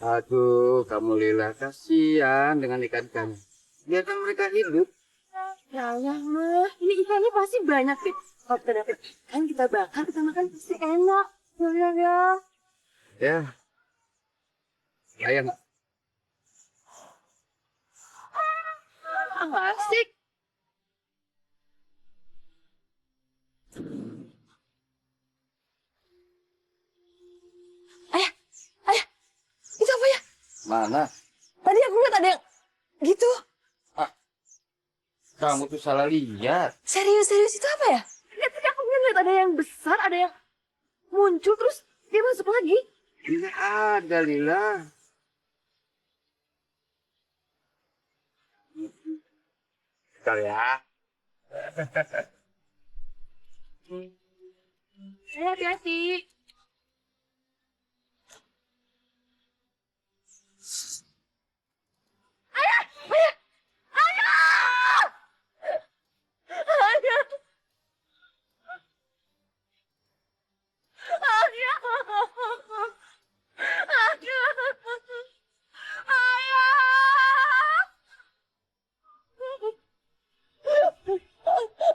Aduh, kamu Lila, kasihan dengan ikan-ikan. Biarkan mereka hidup. Ya Allah, mah. Ini ikannya pasti banyak deh. Kalau kita dapet ikan, kita bakar, kita makan pasti enak. Ya, ya, ya. Ya, sayang. Ah, asik. Ayah, ayah. Itu apa ya? Mana? Tadi aku lihat ada yang gitu. Ah, kamu tuh salah lihat. Serius, serius itu apa ya? Lihat, tadi aku lihat ada yang besar, ada yang muncul, terus dia masuk lagi. Tidak ada, Lila. Bentar ya. Hati-hati. Ayah! Ayah! Ayah! Ayah! Ayah!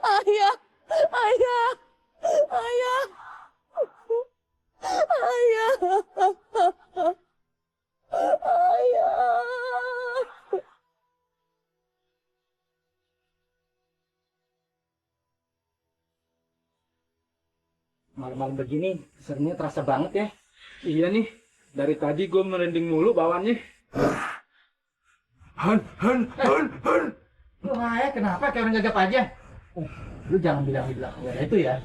Ayah! Ayah! Ayah! Ayah! Ayah! Malam-malam begini, serunya terasa banget ya. Iya nih, dari tadi gue merinding mulu bawaannya. Han. Lu Maya, kenapa kayak orang gagap aja? Lu jangan bilang di belakang ada itu ya.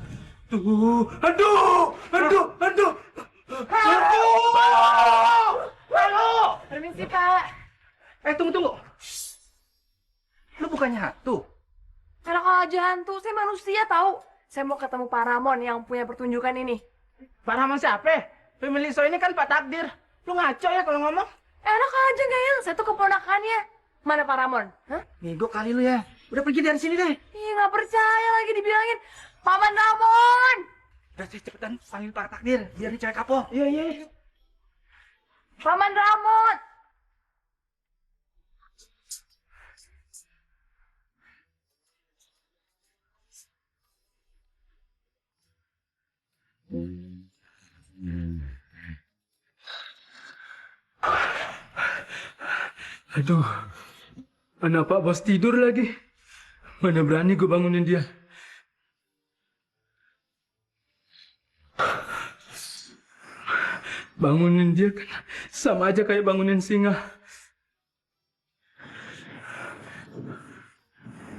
Tuh, aduh. Halo. Permisi, Pak. Tunggu. Lu bukannya hantu? Enak aja hantu, saya manusia tahu. Saya mau ketemu Pak Ramon yang punya pertunjukan ini. Pak Rahman siapa? Pemilik show ini kan Pak Takdir. Lu ngaco ya kalau ngomong? Enak aja, Gail. Saya tuh keponakannya. Mana Pak Ramon? Hah? Nego kali lu ya. Udah pergi dari sini deh. Ih, nggak percaya lagi dibilangin. Paman Ramon! Udah cepetan panggil Pak Takdir. Biar ini cewek kapok. Iya. Paman Ramon! Aduh, anak Pak Bos tidur lagi. Mana berani gue bangunin dia. Bangunin dia kan sama aja kayak bangunin singa.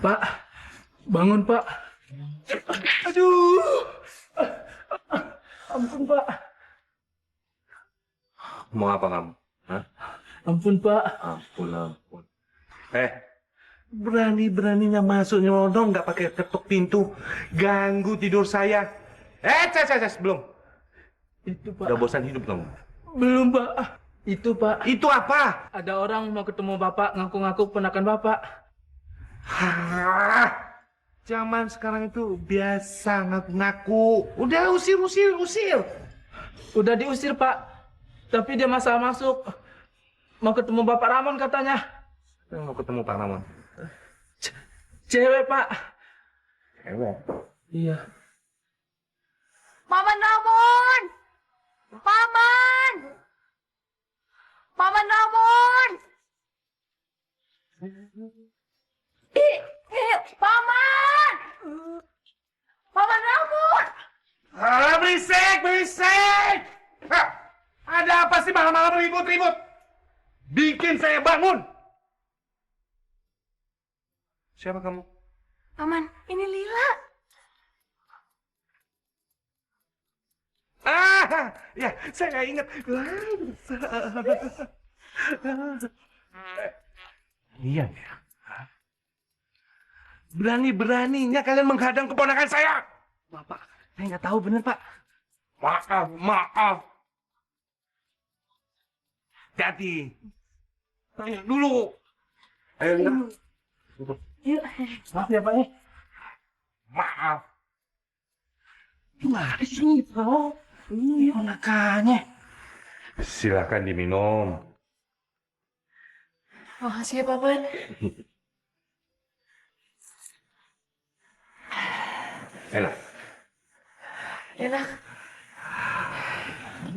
Pak, bangun Pak. Aduh, ampun Pak. Mau apa kamu? Hah? Ampun Pak. Ampun. Berani-beraninya masuk nyelonong nggak pakai ketuk pintu, ganggu tidur saya. Ces, belum. Itu Pak. Udah bosan hidup kamu? Belum Pak. Itu Pak. Itu apa? Ada orang mau ketemu Bapak, ngaku-ngaku ponakan Bapak. Hah? Zaman sekarang itu biasa ngaku-ngaku. Udah usir. Udah diusir Pak. Tapi dia masalah masuk. Mau ketemu Bapak Ramon katanya. Mau ketemu Pak Ramon. Cewek Pak. Cewek. Iya. Paman Ramon! Paman! Paman Ramon! Paman! Paman Ramon! Berisik! Hah, ada apa sih malam-malam ribut-ribut? Bikin saya bangun! Siapa kamu? Paman, ini Lila. Ya, saya nggak ingat. Iya ya. Berani-beraninya kalian menghadang keponakan saya. Bapak, saya nggak tahu bener Pak. Maaf. Jadi, tanya dulu. Ayo, Lina. Yuk. Maaf ya Pak ya. Maaf. Gimana sih Pak? Ini ponakannya. Silakan diminum. Makasih ya, Paman. Enak. Enak.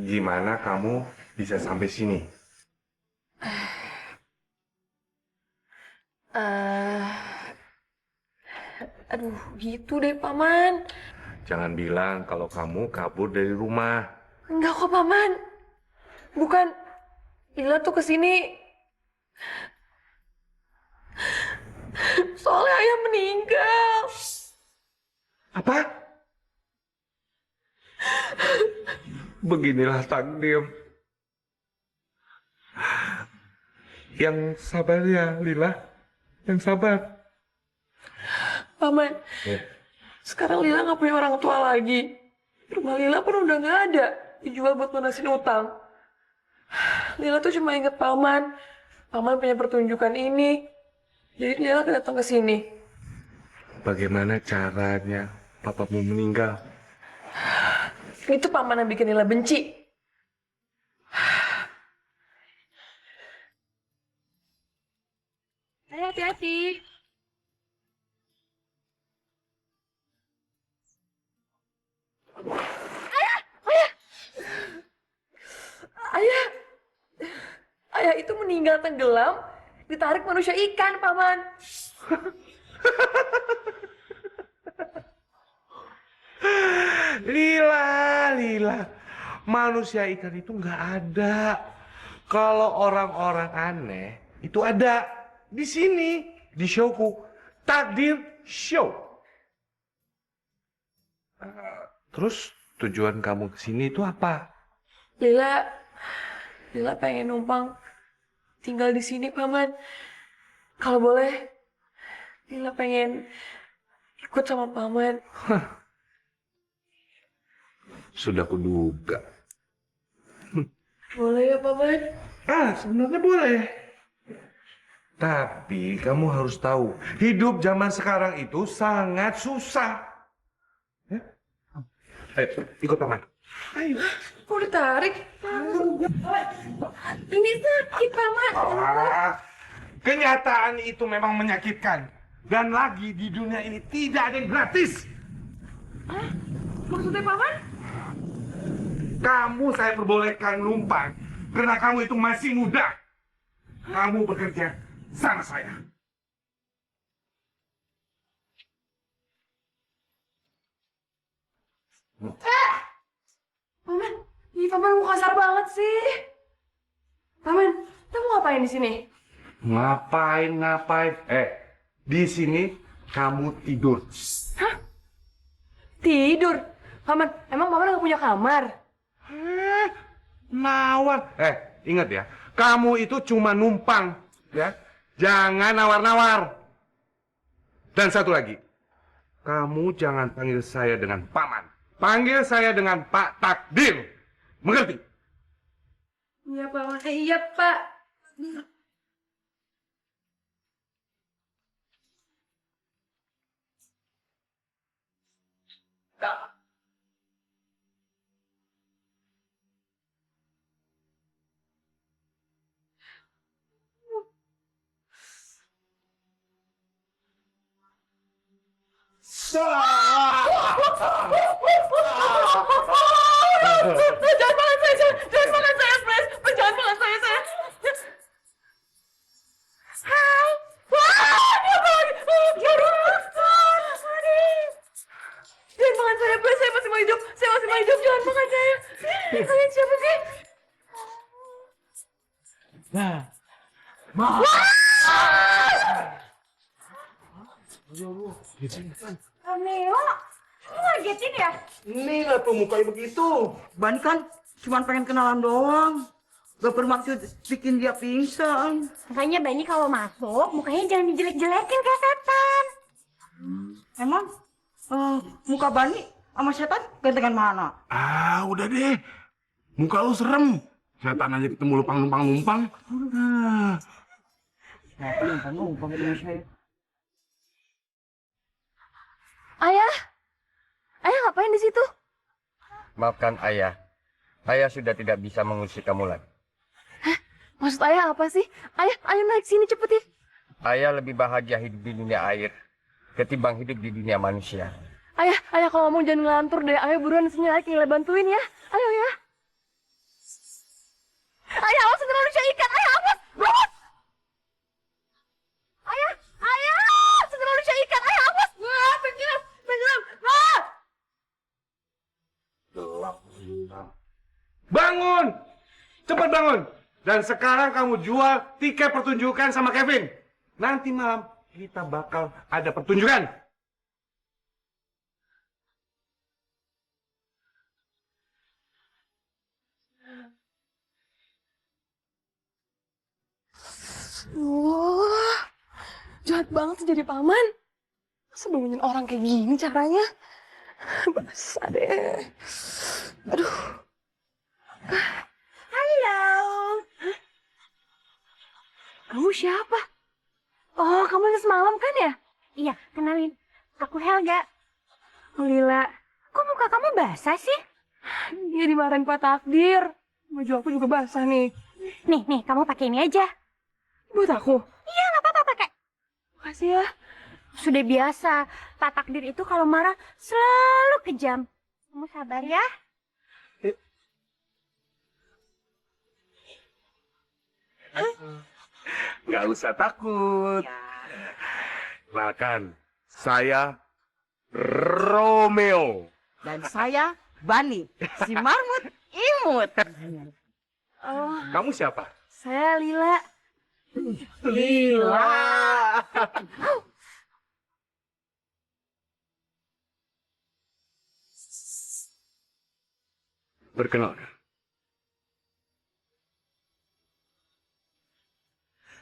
Gimana kamu bisa sampai sini? Eh, aduh, gitu deh, Paman. Jangan bilang kalau kamu kabur dari rumah. Enggak kok, Paman. Bukan. Lila tuh kesini. Soalnya ayah meninggal. Apa? Beginilah takdir. Yang sabar ya, Lila. Yang sabar. Paman, sekarang Lila nggak punya orang tua lagi. Rumah Lila pun udah nggak ada. Dijual buat lunasin utang. Lila tuh cuma inget Paman. Paman punya pertunjukan ini. Jadi Lila datang ke sini. Bagaimana caranya papamu meninggal? Itu Paman yang bikin Lila benci. Ayo, hati-hati. Ayah, ayah itu meninggal tenggelam, ditarik manusia ikan, Paman. Lila. Manusia ikan itu nggak ada. Kalau orang-orang aneh itu ada di sini di showku Takdir Show. Terus tujuan kamu ke sini itu apa? Lila pengen numpang tinggal di sini, Paman. Kalau boleh, Lila pengen ikut sama Paman. Sudah kuduga. Boleh ya, Paman? Sebenarnya boleh. Tapi kamu harus tahu, hidup zaman sekarang itu sangat susah. Ya? Ayo, ikut paman. Ayo. Kok ditarik? Ini sakit, Paman. Kenyataan itu memang menyakitkan. Dan lagi di dunia ini tidak ada yang gratis. Maksudnya, Paman? Kamu saya perbolehkan numpang karena kamu itu masih muda. Kamu bekerja sama saya. Paman, ini Paman mau kasar banget sih. Paman, kamu ngapain di sini? Ngapain? Di sini kamu tidur. Tidur. Paman, emang Paman nggak punya kamar? Nawar. Ingat ya, kamu itu cuma numpang, ya. Jangan nawar-nawar. Dan satu lagi, kamu jangan panggil saya dengan paman. Panggil saya dengan Pak Takdir. Mengerti? Iya, Paman. Iya, Pak. Jangan makan saya, jangan makan saya, please. Jangan makan saya. Hai. Wah, dia lagi. Jangan makan saya, please. Saya masih mau hidup. Jangan makan saya. Kalian siapa sih? Neo, lu ngagetin ya? Ini lah tuh mukanya begitu. Bani kan cuma pengen kenalan doang. Gak bermaksud bikin dia pingsan. Makanya Bani kalau masuk, mukanya jangan dijelek-jelekin kayak setan. Emang muka Bani sama setan gantengan mana? Udah deh. Muka lu serem. Setan aja ketemu lu numpang-numpang. Ayah ngapain di situ? Maafkan ayah. Ayah sudah tidak bisa mengusir kamu lagi. Maksud ayah apa sih? Ayah, ayo naik sini cepet ya. Ayah lebih bahagia hidup di dunia air ketimbang hidup di dunia manusia. Ayah kalau ngomong jangan ngelantur deh. Ayo buruan sini naik, Lila bantuin ya. Ayo ya. Ayah, awas terlalu ikan. Ayah, awas. Awas. Ayah, terlalu ikan. Ayah, awas. Wah, tenggelam. Wah. Bangun! Cepat bangun! Dan sekarang kamu jual tiket pertunjukan sama Kevin. Nanti malam kita bakal ada pertunjukan. Wah, jahat banget sih jadi paman. Masa bangunin orang kayak gini caranya? Basah deh. Aduh. Halo. Kamu siapa? Oh, kamu yang semalam kan ya? Iya, kenalin. Aku Helga. Oh, Lila. Kok muka kamu basah sih? Dia dimarahin Pak Takdir. Baju aku juga basah nih. Nih, kamu pakai ini aja. Buat aku. Iya, nggak apa-apa pakai. Makasih ya. Sudah biasa. Pak Takdir itu kalau marah selalu kejam. Kamu sabar ya. Nggak usah takut. Kenalkan, saya Romeo. Dan saya Bani, si marmut imut. Oh, Kamu siapa? saya Lila. Lila. Perkenalkan.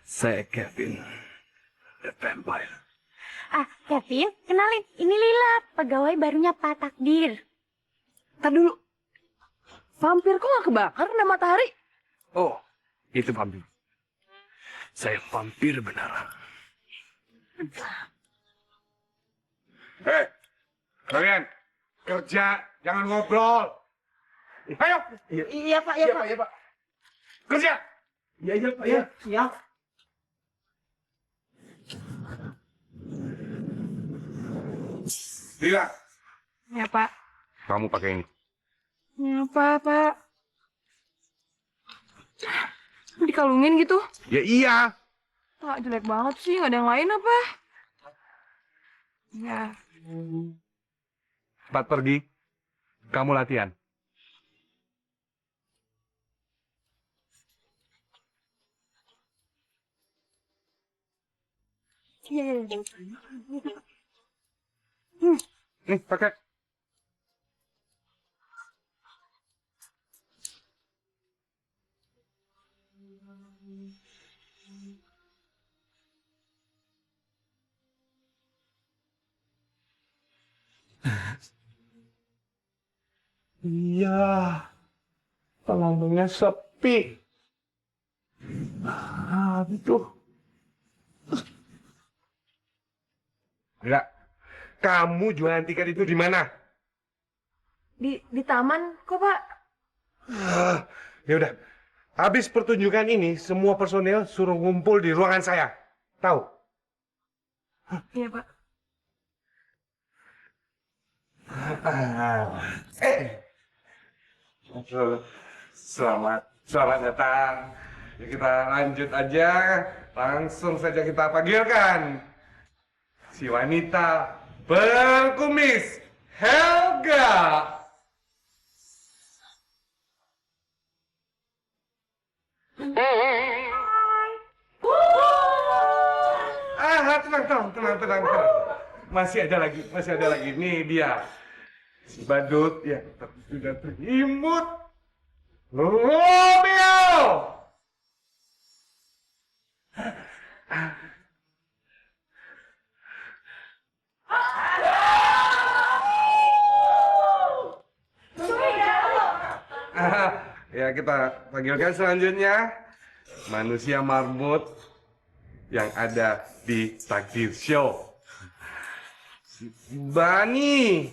Saya Kevin, the vampire. Kevin, kenalin. Ini Lila, pegawai barunya Pak Takdir. Ntar dulu. Vampir kok gak kebakar kena matahari? Oh, itu vampir. Saya vampir beneran. Hei, kalian kerja, jangan ngobrol. Ayo, Iya Pak, Pak. Kerja. Iya, Pak. Iya, siap. Lila, Ya, Pak. kamu pakai ini. Apa, Pak? Dikalungin gitu? Ya iya. Tak jelek banget sih, nggak ada yang lain apa? Ya. Cepat pergi. Kamu latihan. Nih, pakai. Iya, penontonnya sepi. Aduh. Enggak, kamu jualan tiket itu di mana? Di taman kok, Pak? Ya udah, habis pertunjukan ini, semua personil suruh ngumpul di ruangan saya. Tahu? Iya, Pak. Selamat datang. Ya, kita lanjut aja. Langsung saja kita panggilkan si wanita berkumis, Helga. Tenang. Masih ada lagi. Nih dia. Si badut yang sudah terimut. Romeo! Ya, kita panggilkan selanjutnya manusia marmut yang ada di Takdir Show. Bani.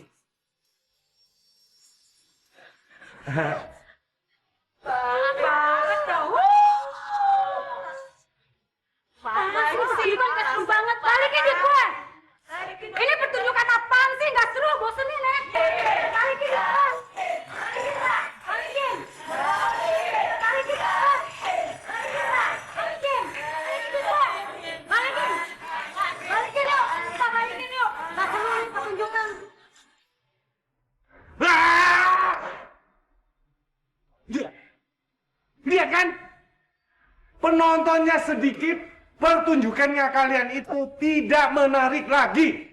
Penontonnya sedikit, pertunjukannya kalian itu tidak menarik lagi.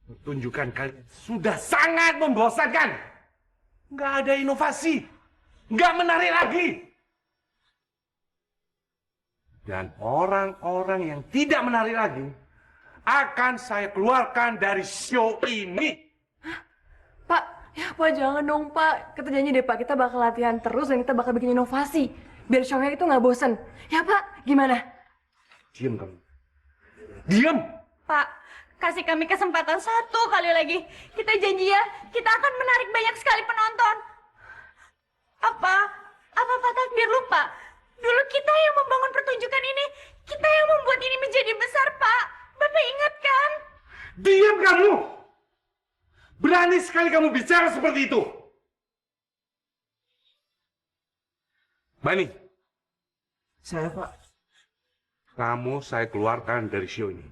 Pertunjukan kalian sudah sangat membosankan. Nggak ada inovasi. Nggak menarik lagi. Dan orang-orang yang tidak menarik lagi akan saya keluarkan dari show ini. Pak, ya Pak jangan dong Pak. Kita janji deh Pak, kita bakal latihan terus dan kita bakal bikin inovasi. Biar show-nya itu nggak bosen. Ya Pak, gimana? Diam kamu. Diam. Pak, kasih kami kesempatan satu kali lagi. Kita janji ya, kita akan menarik banyak sekali penonton. Apa? Apa Pak Takdir lupa? Dulu kita yang membangun pertunjukan ini. Kita yang membuat ini menjadi besar, Pak. Bapak ingat kan? Diam kamu. Berani sekali kamu bicara seperti itu. Bani, Saya, Pak. kamu saya keluarkan dari show ini.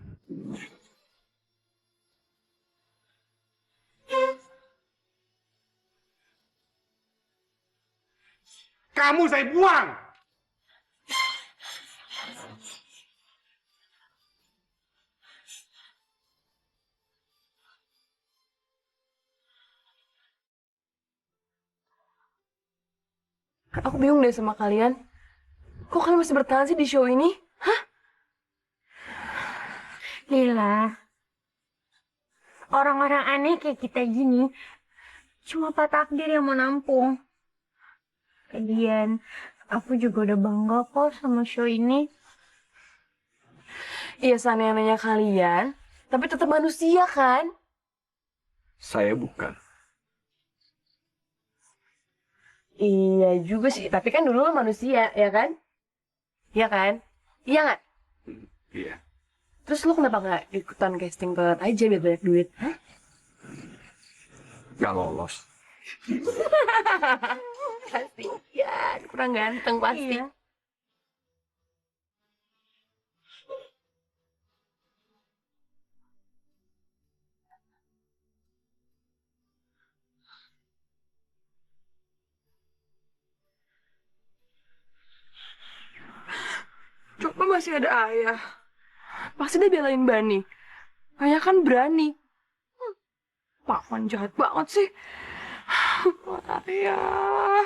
Kamu saya buang. Aku bingung deh sama kalian. Kok kalian masih bertahan sih di show ini? Hah? Lila, orang-orang aneh kayak kita gini, cuma Pak Takdir yang mau nampung. Lagian, aku juga udah bangga kok sama show ini. Iya, seaneh-anehnya kalian, tapi tetap manusia kan? Saya bukan. Iya juga sih, tapi kan dulu lo manusia, ya kan? Iya kan? Iya nggak? Iya. Terus lo kenapa nggak ikutan casting pelat aja biar banyak duit? Hah? Gak lolos. Kasian, kurang ganteng pasti. Iya. Coba masih ada ayah. Pasti dia belain Bani. Ayah kan berani. Paman jahat banget sih. Ayah.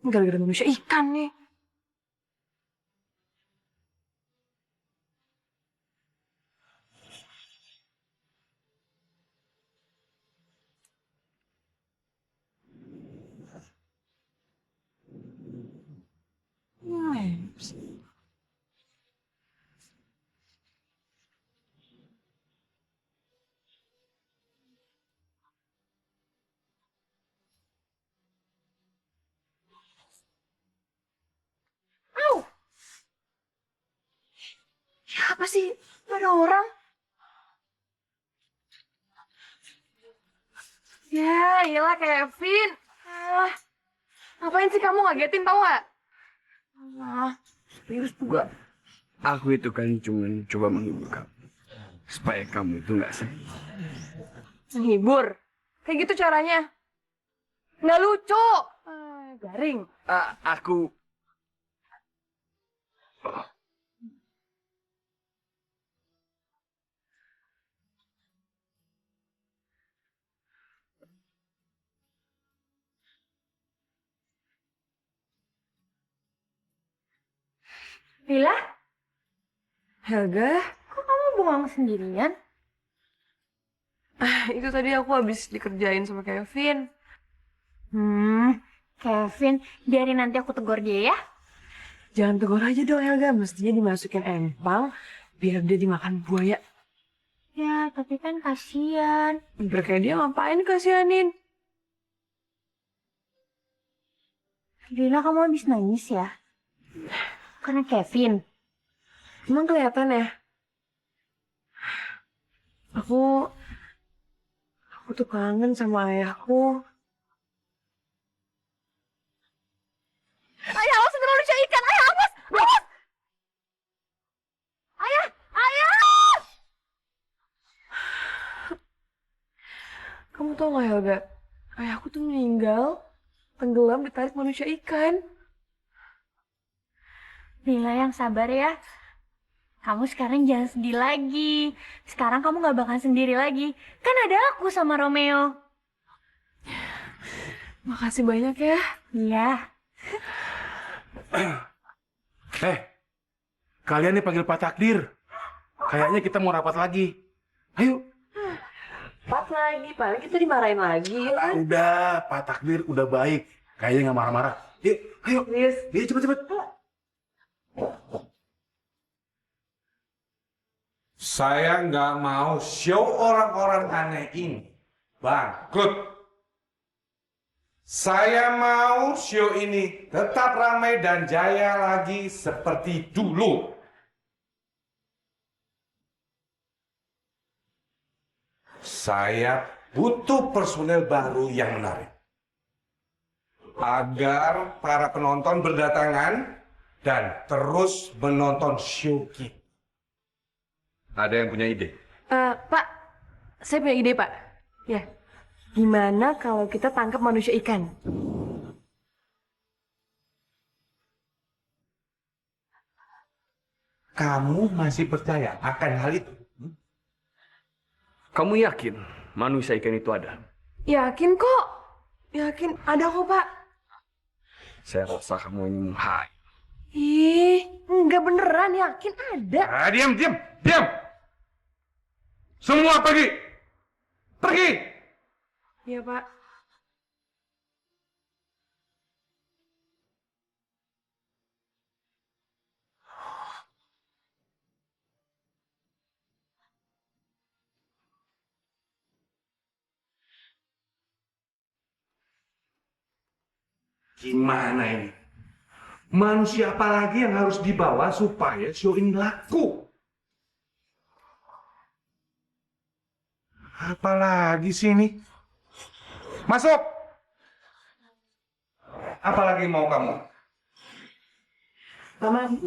Gara-gara manusia ikan nih. Siapa sih? Ada orang? Ya, iyalah Kevin. Ah, ngapain sih kamu ngagetin tau gak? Ah, serius juga. Aku itu kan cuma coba menghibur kamu. Supaya kamu itu nggak sedih. Menghibur? Kayak gitu caranya? Nggak lucu. Garing. Aku... Lila, Helga? kok kamu bengong sendirian? Itu tadi aku habis dikerjain sama Kevin. Kevin, biarin nanti aku tegur dia ya. Jangan tegur aja dong Helga, mestinya dimasukin empang biar dia dimakan buaya. Ya, tapi kan kasihan. Berkayak dia ngapain kasihanin? Lila, kamu habis nangis ya? Karena Kevin. Emang kelihatan ya? Aku tuh kangen sama ayahku. Ayah, awas manusia ikan. Ayah, awas! Awas! Ayah! Ayah! Kamu tau gak Helga? Ayahku tuh meninggal, tenggelam ditarik manusia ikan. Lila yang sabar ya. Kamu sekarang jangan sedih lagi. Sekarang kamu gak bakal sendiri lagi. Kan ada aku sama Romeo. Makasih banyak ya. Iya. Kalian nih panggil Pak Takdir. Kayaknya kita mau rapat lagi. Ayo. Pat lagi, paling kita dimarahin lagi. Udah, Pak Takdir udah baik. Kayaknya nggak marah-marah. Yuk, ayo. Yes. Yuk, cepet-cepet. Saya nggak mau show orang-orang aneh ini bangkrut. Saya mau show ini tetap ramai dan jaya lagi seperti dulu. Saya butuh personel baru yang menarik. Agar para penonton berdatangan dan terus menonton show kita. Ada yang punya ide? Pak, saya punya ide, Pak. Ya, gimana kalau kita tangkap manusia ikan? Kamu masih percaya akan hal itu? Kamu yakin manusia ikan itu ada? Yakin kok. Yakin ada kok, Pak. Saya rasa kamu ini menghai. Ih, enggak beneran, yakin ada. Diam, diam, diam! Semua pergi! Pergi! Iya, Pak. Gimana ini? Manusia apa lagi yang harus dibawa supaya show ini laku? Apalagi sih ini? Masuk! Apalagi mau kamu? Paman,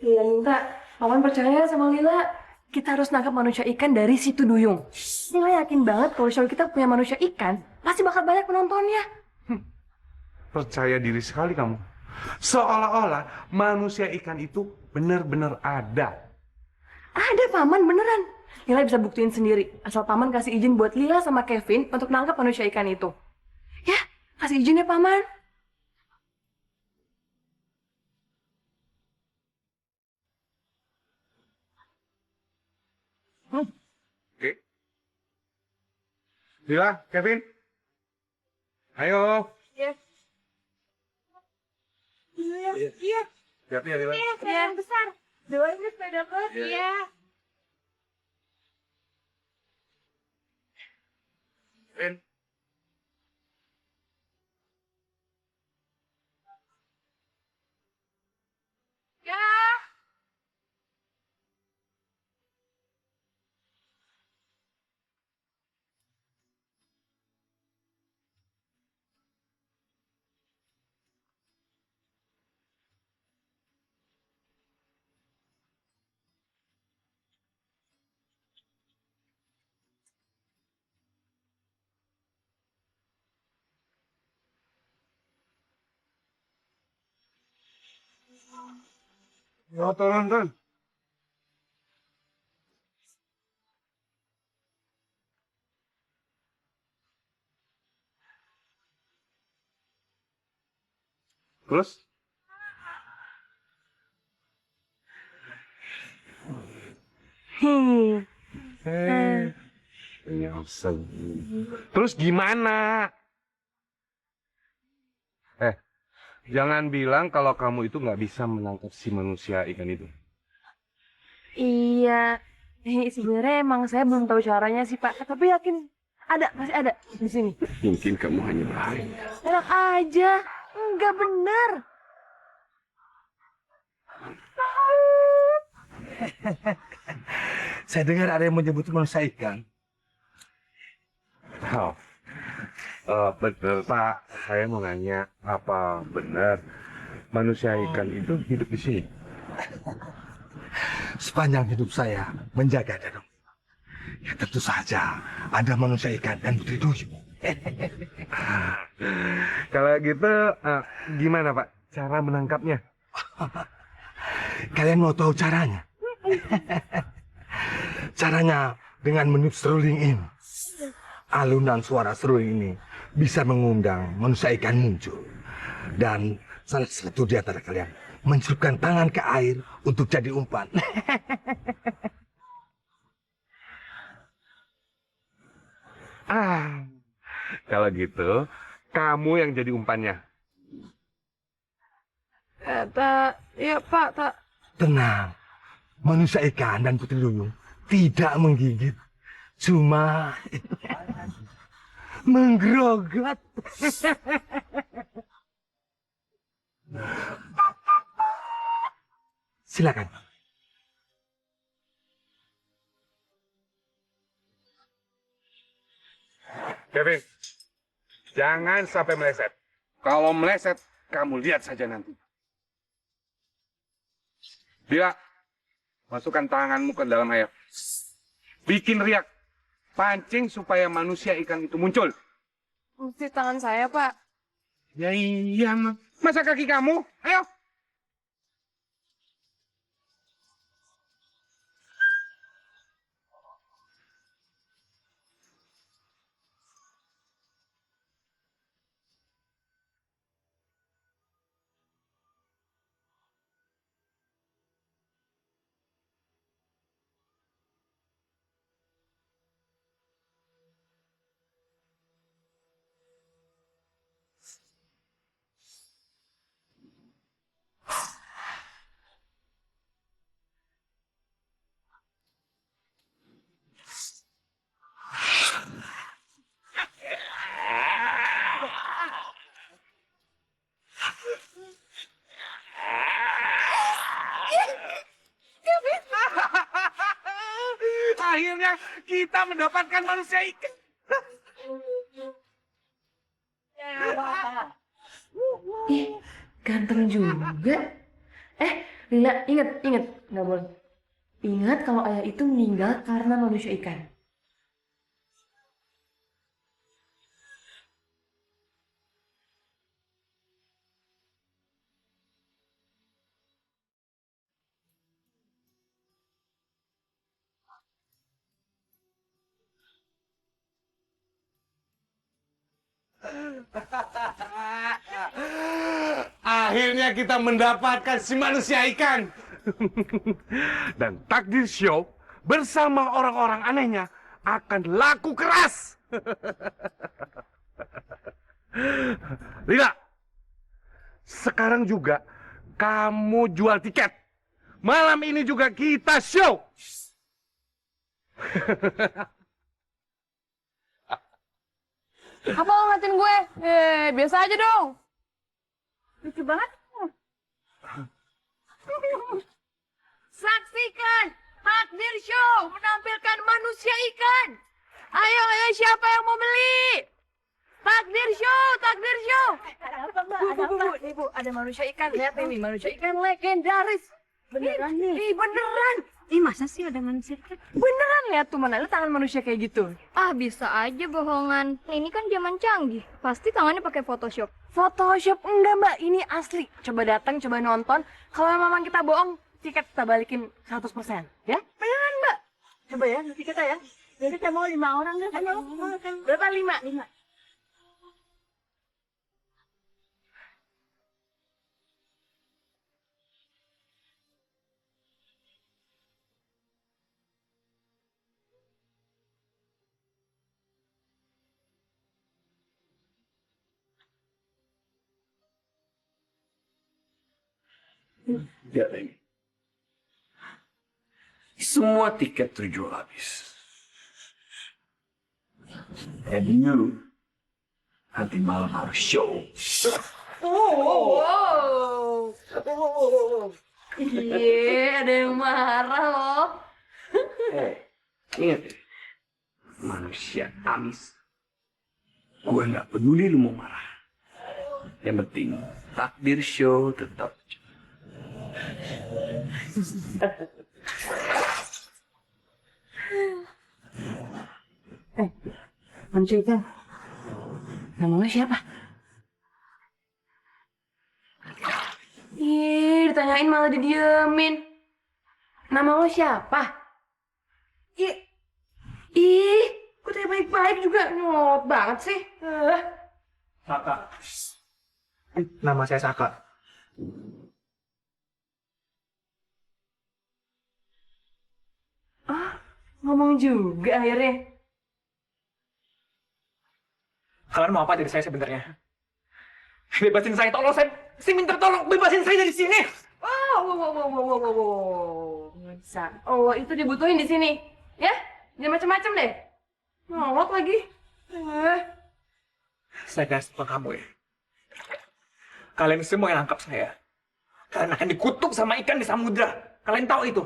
Lila minta. Paman percaya sama Lila. Kita harus nangkap manusia ikan dari situ Duyung. Lila yakin banget kalau show kita punya manusia ikan, pasti bakal banyak penontonnya. Percaya diri sekali kamu. Seolah-olah manusia ikan itu benar-benar ada. Ada, Paman, beneran. Lila bisa buktiin sendiri. Asal Paman kasih izin buat Lila sama Kevin untuk nangkap manusia ikan itu. Ya, kasih izin ya, Paman. Oke. Lila, Kevin. Ayo. Iya. Hati-hati ya, Lila. Iya, yang besar. Doain ya supaya dapet. Iya. Kevin. Ya. Yo, turun, turun. Terus? Terus gimana? Jangan bilang kalau kamu itu nggak bisa menangkap si manusia ikan itu. Iya. Sebenarnya emang saya belum tahu caranya sih, Pak. Tapi yakin ada, pasti ada di sini. Mungkin kamu hanya berharap. Enak aja. Enggak bener. Saya dengar ada yang menyebut manusia ikan. Bener Pak, saya mau nanya apa benar manusia ikan itu hidup di sini? Sepanjang hidup saya menjaga danau. Ya tentu saja ada manusia ikan dan putri duyung. Kalau gitu, gimana Pak cara menangkapnya? Kalian mau tahu caranya? Caranya dengan meniup seruling ini. Alunan suara seruling ini bisa mengundang manusia ikan muncul. Dan salah satu di antara kalian mencelupkan tangan ke air untuk jadi umpan. Kalau gitu, kamu yang jadi umpannya. Ya Pak, tak. Tenang, manusia ikan dan putri duyung tidak menggigit, cuma menggerogot. Silakan. Kevin, jangan sampai meleset. Kalau meleset, kamu lihat saja nanti. Bila, masukkan tanganmu ke dalam air. Bikin riak. Pancing supaya manusia ikan itu muncul. Mesti tangan saya, Pak. Ya iya, masa kaki kamu? Ayo. Akhirnya kita mendapatkan manusia ikan. Ganteng juga. Lila, ingat, nggak boleh. Ingat kalau ayah itu meninggal karena manusia ikan. Akhirnya kita mendapatkan si manusia ikan. Dan takdir show bersama orang-orang anehnya akan laku keras. Lila, sekarang juga kamu jual tiket. Malam ini juga kita show. Apa lo ngeliatin gue? Biasa aja dong. Lucu banget. Saksikan Takdir Show menampilkan manusia ikan. Ayo, siapa yang mau beli? Takdir Show. Ada apa, Mbak? Ada apa? Ibu, ada manusia ikan. Lihat ini, manusia ikan legendaris. Beneran nih? Beneran. Masa sih ada manusia ikan? Beneran, lihat tuh, mana lu tangan manusia kayak gitu. Ah, bisa aja bohongan. Ini kan zaman canggih. Pasti tangannya pakai Photoshop. Photoshop enggak, Mbak. Ini asli. Coba datang, coba nonton. Kalau memang kita bohong, tiket kita balikin 100%. Ya? Beneran, Mbak. Coba ya, nanti kita ya. Jadi kita mau 5 orang kan? Berapa? 5? 5. Lihat ini. Semua tiket terjual habis. And you nanti malam harus show. Iya, ada yang marah loh. Ingat ya, manusia amis. Gue nggak peduli lu mau marah. Yang penting takdir show tetap. Manusia ikan, Nama lo siapa? Ih, ditanyain malah didiemin. Nama lo siapa? Ih, ih, gue tanya baik-baik juga nyolot banget sih. Saka. Nama saya Saka. Ngomong juga akhirnya. Kalian mau apa dari saya sebenarnya? Bebasin saya, tolong saya minta tolong bebasin saya dari sini. Wow. Nggak bisa. Oh, itu dibutuhin di sini. Ya, jangan macem-macem deh. Nyolot lagi. Saya kasih tau kamu ya. Kalian semua yang angkap saya. Kalian akan dikutuk sama ikan di samudra. Kalian tahu itu?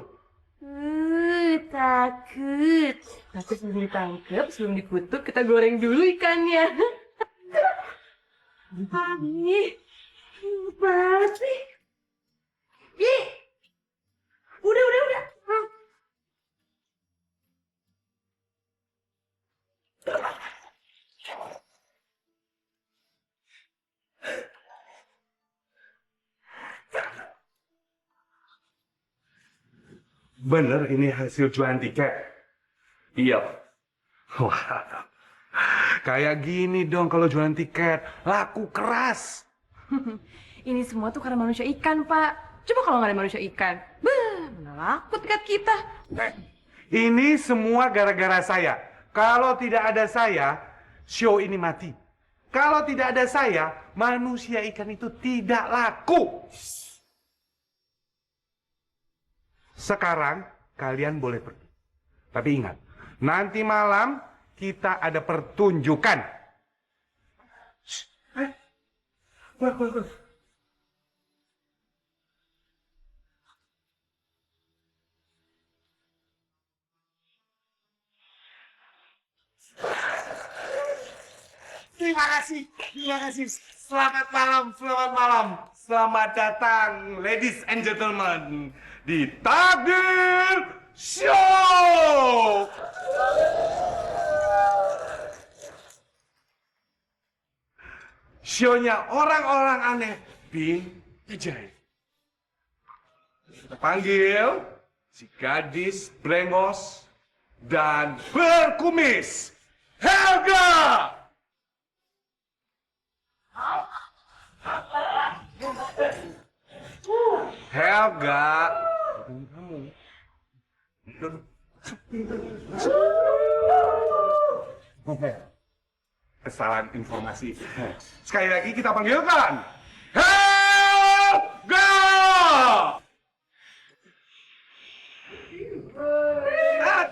Takut. Tapi sebelum ditangkap, sebelum dikutuk, kita goreng dulu ikannya. Ih, banget sih. Ih, udah. Bener ini hasil jualan tiket? Iya. Wah, kayak gini dong kalau jualan tiket, laku keras. Ini semua tuh karena manusia ikan, Pak. Coba kalau nggak ada manusia ikan, mana laku tiket kita. Ini semua gara-gara saya. Kalau tidak ada saya, show ini mati. Kalau tidak ada saya, manusia ikan itu tidak laku. Sekarang kalian boleh pergi. Tapi ingat, nanti malam kita ada pertunjukan. Wah. Terima kasih. Selamat malam. Selamat datang, ladies and gentlemen, di Takdir Show. Show-nya orang-orang aneh, Bin Ijai. Kita panggil si gadis brengos dan berkumis, Helga! Helga, kesalahan informasi. Sekali lagi kita panggilkan Helga.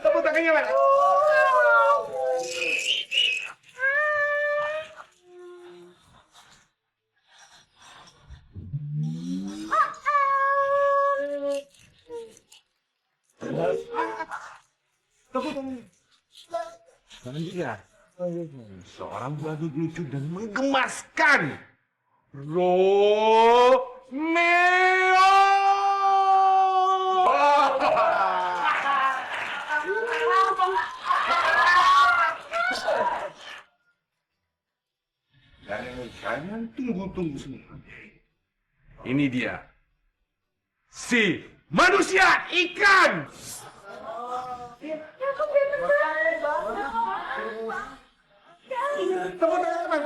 Tepuk tangannya, Pak. Iya, seorang badut lucu dan menggemaskan, Romeo. Dan kalian tunggu semua. Ini dia, si manusia ikan. Teman-teman.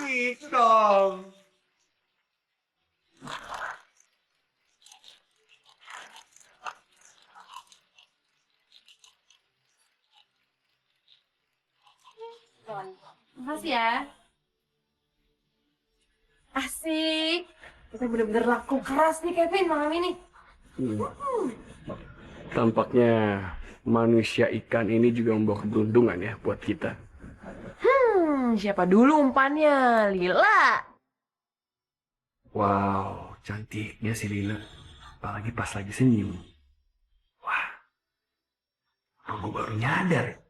Gitu dong. Makasih ya. Asik. Kita bener-bener laku keras nih Kevin malam ini. Tampaknya manusia ikan ini juga membawa keberuntungan ya buat kita. Siapa dulu umpannya? Lila. Wow, cantiknya si Lila. Apalagi pas lagi senyum. Wah, aku baru nyadar.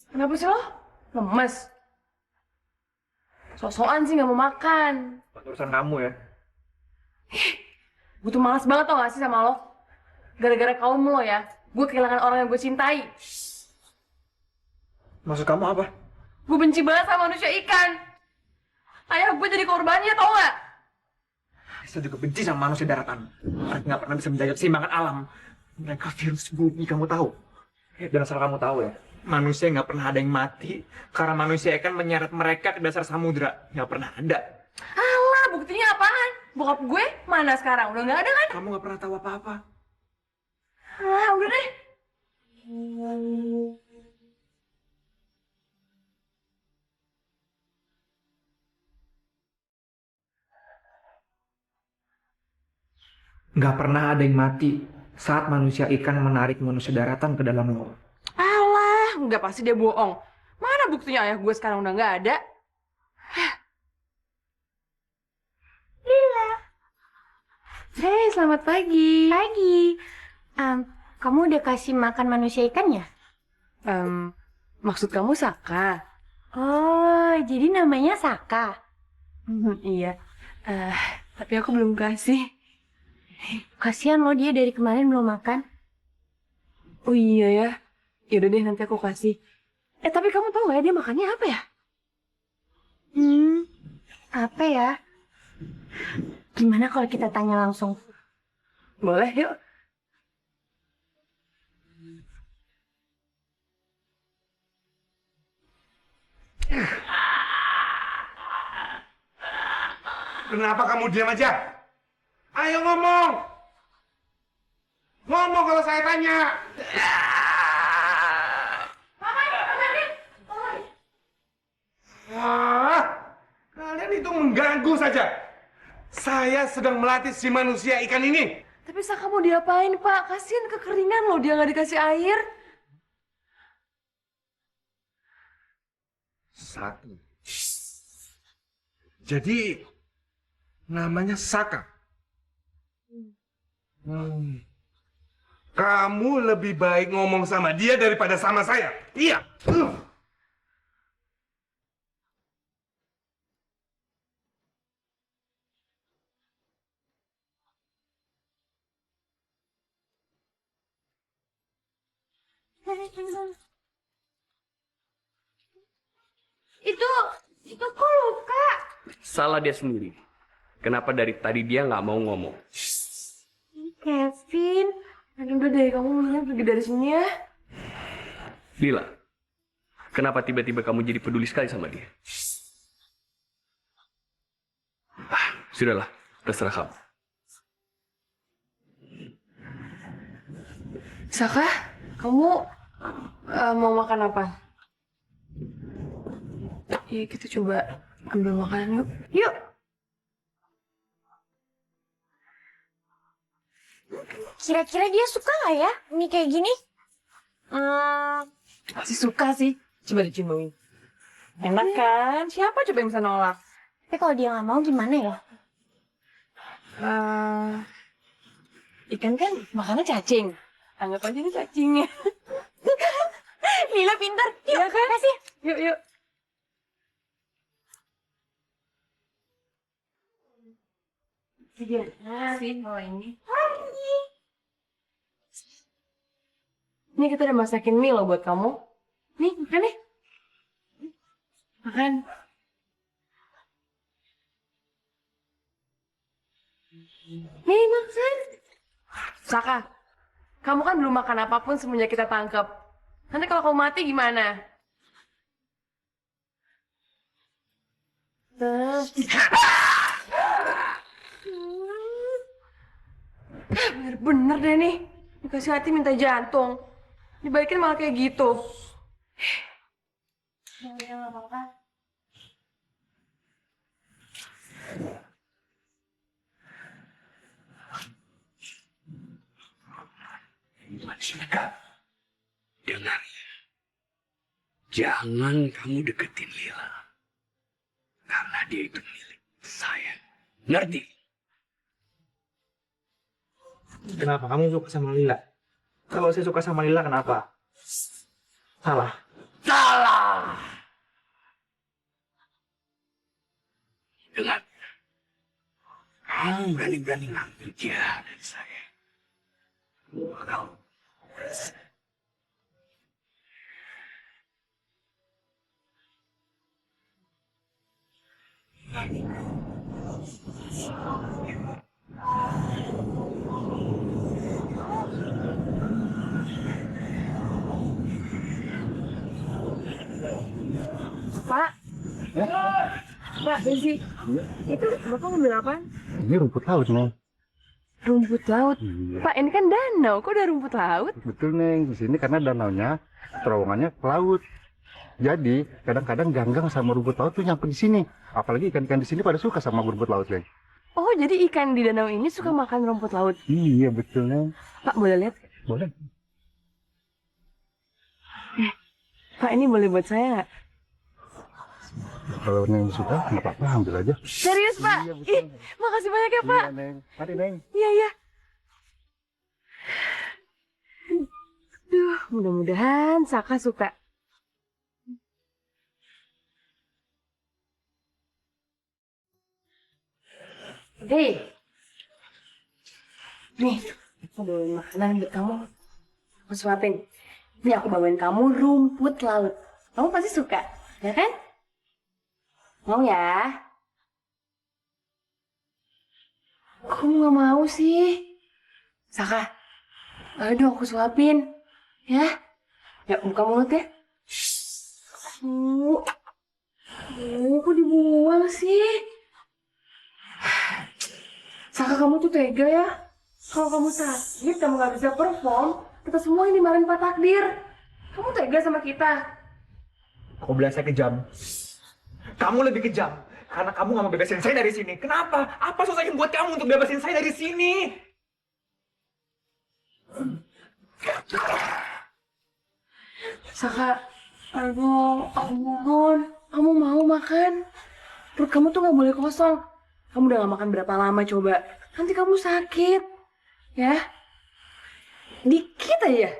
Kenapa sih lo? Lemes. Sok-sokan sih nggak mau makan. Urusan kamu ya. Gue tuh malas banget tau gak sih sama lo. Gara-gara kaum lo ya, gue kehilangan orang yang gue cintai. Maksud kamu apa? Gue benci banget sama manusia ikan. Ayah gue jadi korbannya tau gak? Saya juga benci sama manusia daratan. Mereka nggak pernah bisa menjaga keseimbangan alam. Mereka virus bumi, kamu tahu. Dan asal kamu tahu ya, manusia nggak pernah ada yang mati karena manusia ikan menyeret mereka ke dasar samudra. Nggak pernah ada. Alah, buktinya apaan? Bokap gue mana sekarang? Udah gak ada kan? Kamu nggak pernah tahu apa-apa. Ah, udah deh. Nggak pernah ada yang mati saat manusia ikan menarik manusia daratan ke dalam laut. Alah, nggak pasti dia bohong. Mana buktinya ayah gue sekarang udah nggak ada? Lila. Hei, selamat pagi. Pagi. Kamu udah kasih makan manusia ikannya? Maksud kamu Saka? Oh, jadi namanya Saka. Iya. Tapi aku belum kasih. Kasihan loh dia dari kemarin belum makan. Oh iya ya. Yaudah deh, nanti aku kasih. Tapi kamu tahu gak ya dia makannya apa ya? Apa ya? Gimana kalau kita tanya langsung? Boleh, yuk. Kenapa kamu diam aja? Ayo ngomong. Ngomong kalau saya tanya. Kalian itu mengganggu saja. Saya sedang melatih si manusia ikan ini. Tapi Saka mau diapain, Pak? Kasian kekeringan loh, dia nggak dikasih air. Saka. Jadi namanya Saka. Kamu lebih baik ngomong sama dia daripada sama saya. Iya. Itu kok luka? Salah dia sendiri. Kenapa dari tadi dia nggak mau ngomong? Kevin. Aduh, udah deh, kamu mendingan pergi dari sini ya. Lila, kenapa tiba-tiba kamu jadi peduli sekali sama dia? Sudahlah, terserah kamu. Saka, kamu mau makan apa? Ya, kita coba ambil makanan yuk. Yuk. Kira-kira dia suka nggak ya mie kayak gini? Pasti suka sih. Coba diciumin. Enak kan? Siapa coba yang bisa nolak? Tapi kalau dia nggak mau gimana ya? Ikan kan makannya cacing. Anggap aja ini cacingnya. Lila pintar. Yuk, Iya kan? kasih. Yuk, yuk. Nah, sih kalau ini. Ini kita udah masakin mie loh buat kamu. Nih, makan deh. Makan. Nih, makan. Saka, kamu kan belum makan apapun semenjak kita tangkap. Nanti kalau kamu mati gimana? Bener-bener deh nih. Dikasih hati minta jantung. Dibalikin malah kayak gitu. Ya, nggak apa-apa. Manusia, dengar ya. Jangan kamu deketin Lila. Karena dia itu milik saya. Ngerti? Kenapa kamu suka sama Lila? Kalau saya suka sama Lila, kenapa? Salah. Salah! Dengar. Kamu berani-berani ngambil dia dari saya. Bakal Pak. Pak, Besi. Itu Bapak ngambil apa? Ini rumput laut, Neng. Rumput laut. Iya. Pak, ini kan danau. Kok ada rumput laut? Betul, Neng. Di sini karena danaunya terowongannya ke laut. Jadi, kadang-kadang ganggang sama rumput laut tuh nyampe di sini. Apalagi ikan-ikan di sini pada suka sama rumput laut, Neng. Oh, jadi ikan di danau ini suka makan rumput laut. Iya, betul, Neng. Pak, boleh lihat? Boleh. Pak, ini boleh buat saya nggak? Kalau Neng suka, nggak apa-apa, ambil aja. Serius, Pak? Iya, betul. Ih, makasih banyak ya, Pak. Iya, Neng. Mari, Neng. Iya, iya. Duh, mudah-mudahan Saka suka. Hei. Nih, aku bawain makanan buat kamu. Aku suapin. Nih, aku bawain kamu rumput laut. Kamu pasti suka, ya kan? Mau ya? Kamu nggak mau sih? Saka, ayo dong aku suapin. Ya? Ya, buka mulut ya. Kok dibuang sih? Saka, kamu tuh tega ya? Kalau kamu sakit, kamu nggak bisa perform, kita semua ini dimarahin Pak Takdir. Kamu tega sama kita? Kau bilang saya kejam. Kamu lebih kejam karena kamu nggak mau bebasin saya dari sini. Kenapa? Apa susahnya buat kamu untuk bebasin saya dari sini? Saka, aduh, aku mohon, kamu mau makan. Perut kamu tuh nggak boleh kosong. Kamu udah gak makan berapa lama coba? Nanti kamu sakit, ya? Dikit aja.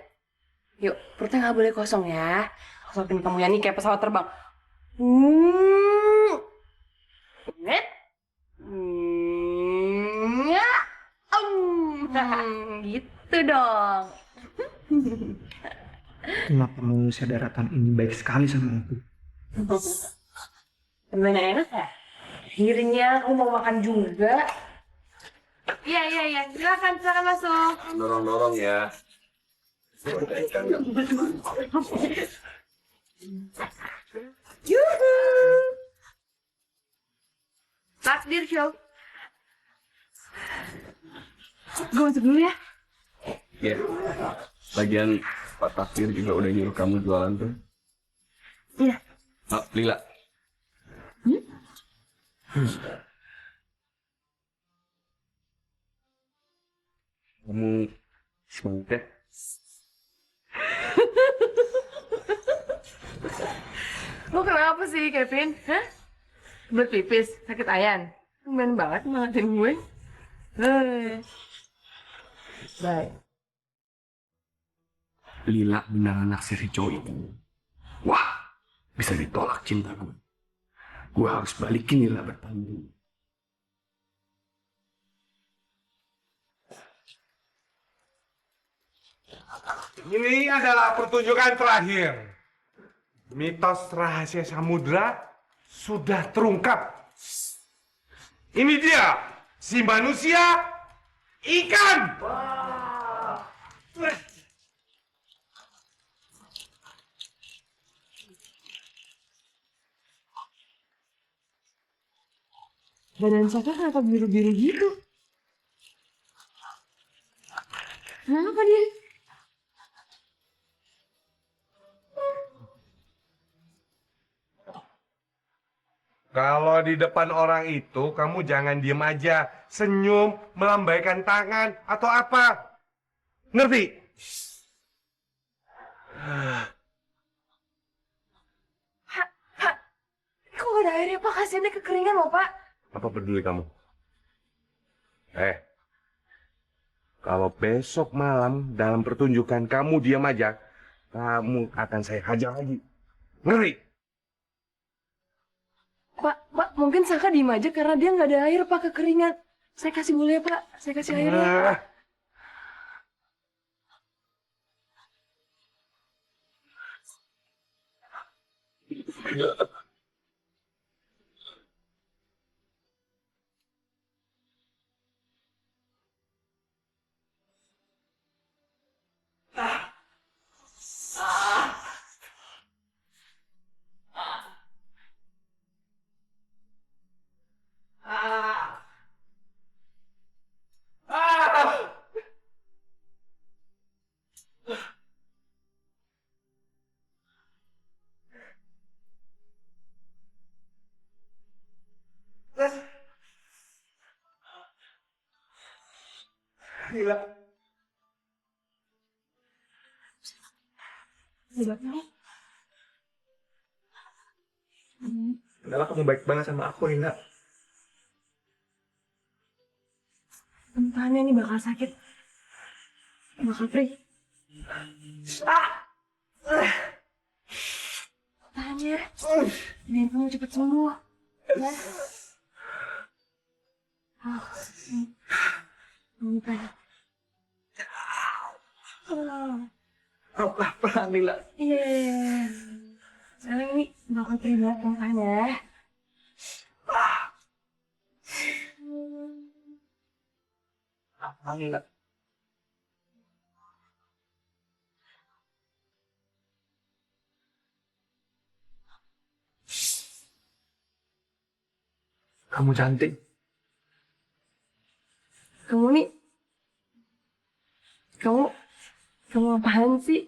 Yuk, perutnya nggak boleh kosong ya. Kosongin kamu ya nih kayak pesawat terbang. Net. Ya. Gitu dong. Kenapa manusia daratan ini baik sekali sama aku? Gimana, enak ya? Akhirnya aku mau makan juga. Iya. Silakan masuk. Dorong-dorong ya. Yuhu. Takdir show. Gue masuk dulu ya. ya. Lagian Pak Takdir juga udah nyuruh kamu jualan tuh. Iya. Oh, Lila. Kamu semangat ya? Lo kenapa sih, Kevin? Hah? Belet pipis? Sakit ayan? Tumben banget ngelangatin gue. Baik. Lila benar anak si Rico itu. Wah, bisa ditolak cinta gue. Gue harus balikin Lila bertanding. Ini adalah pertunjukan terakhir. Mitos rahasia samudra sudah terungkap. Ini dia, si manusia ikan. Badan Saka kenapa biru-biru gitu? Kenapa dia? Kalau di depan orang itu, kamu jangan diem aja. Senyum, melambaikan tangan, atau apa. Ngerti? Kok gak ada airnya, Pak? Kasiannya kekeringan loh, Pak. Apa peduli kamu? Kalau besok malam dalam pertunjukan kamu diam aja, kamu akan saya hajar lagi. Ngerti? Pak, mungkin Saka diem aja karena dia nggak ada air, Pak, kekeringan. Saya kasih boleh ya, Pak? Saya kasih airnya. Lila. Lila, kamu baik banget sama aku, Lila. Tempahannya ini bakal sakit. Bakal perih. Tahan ya. Biar kamu cepet sembuh. Ya. Kamu kan. Pelan-pelan, Lila. Iya. Sekarang ini bakal perih banget tahan ya. Pelan, Lila. Kamu cantik. Kamu nih. Kamu apaan sih?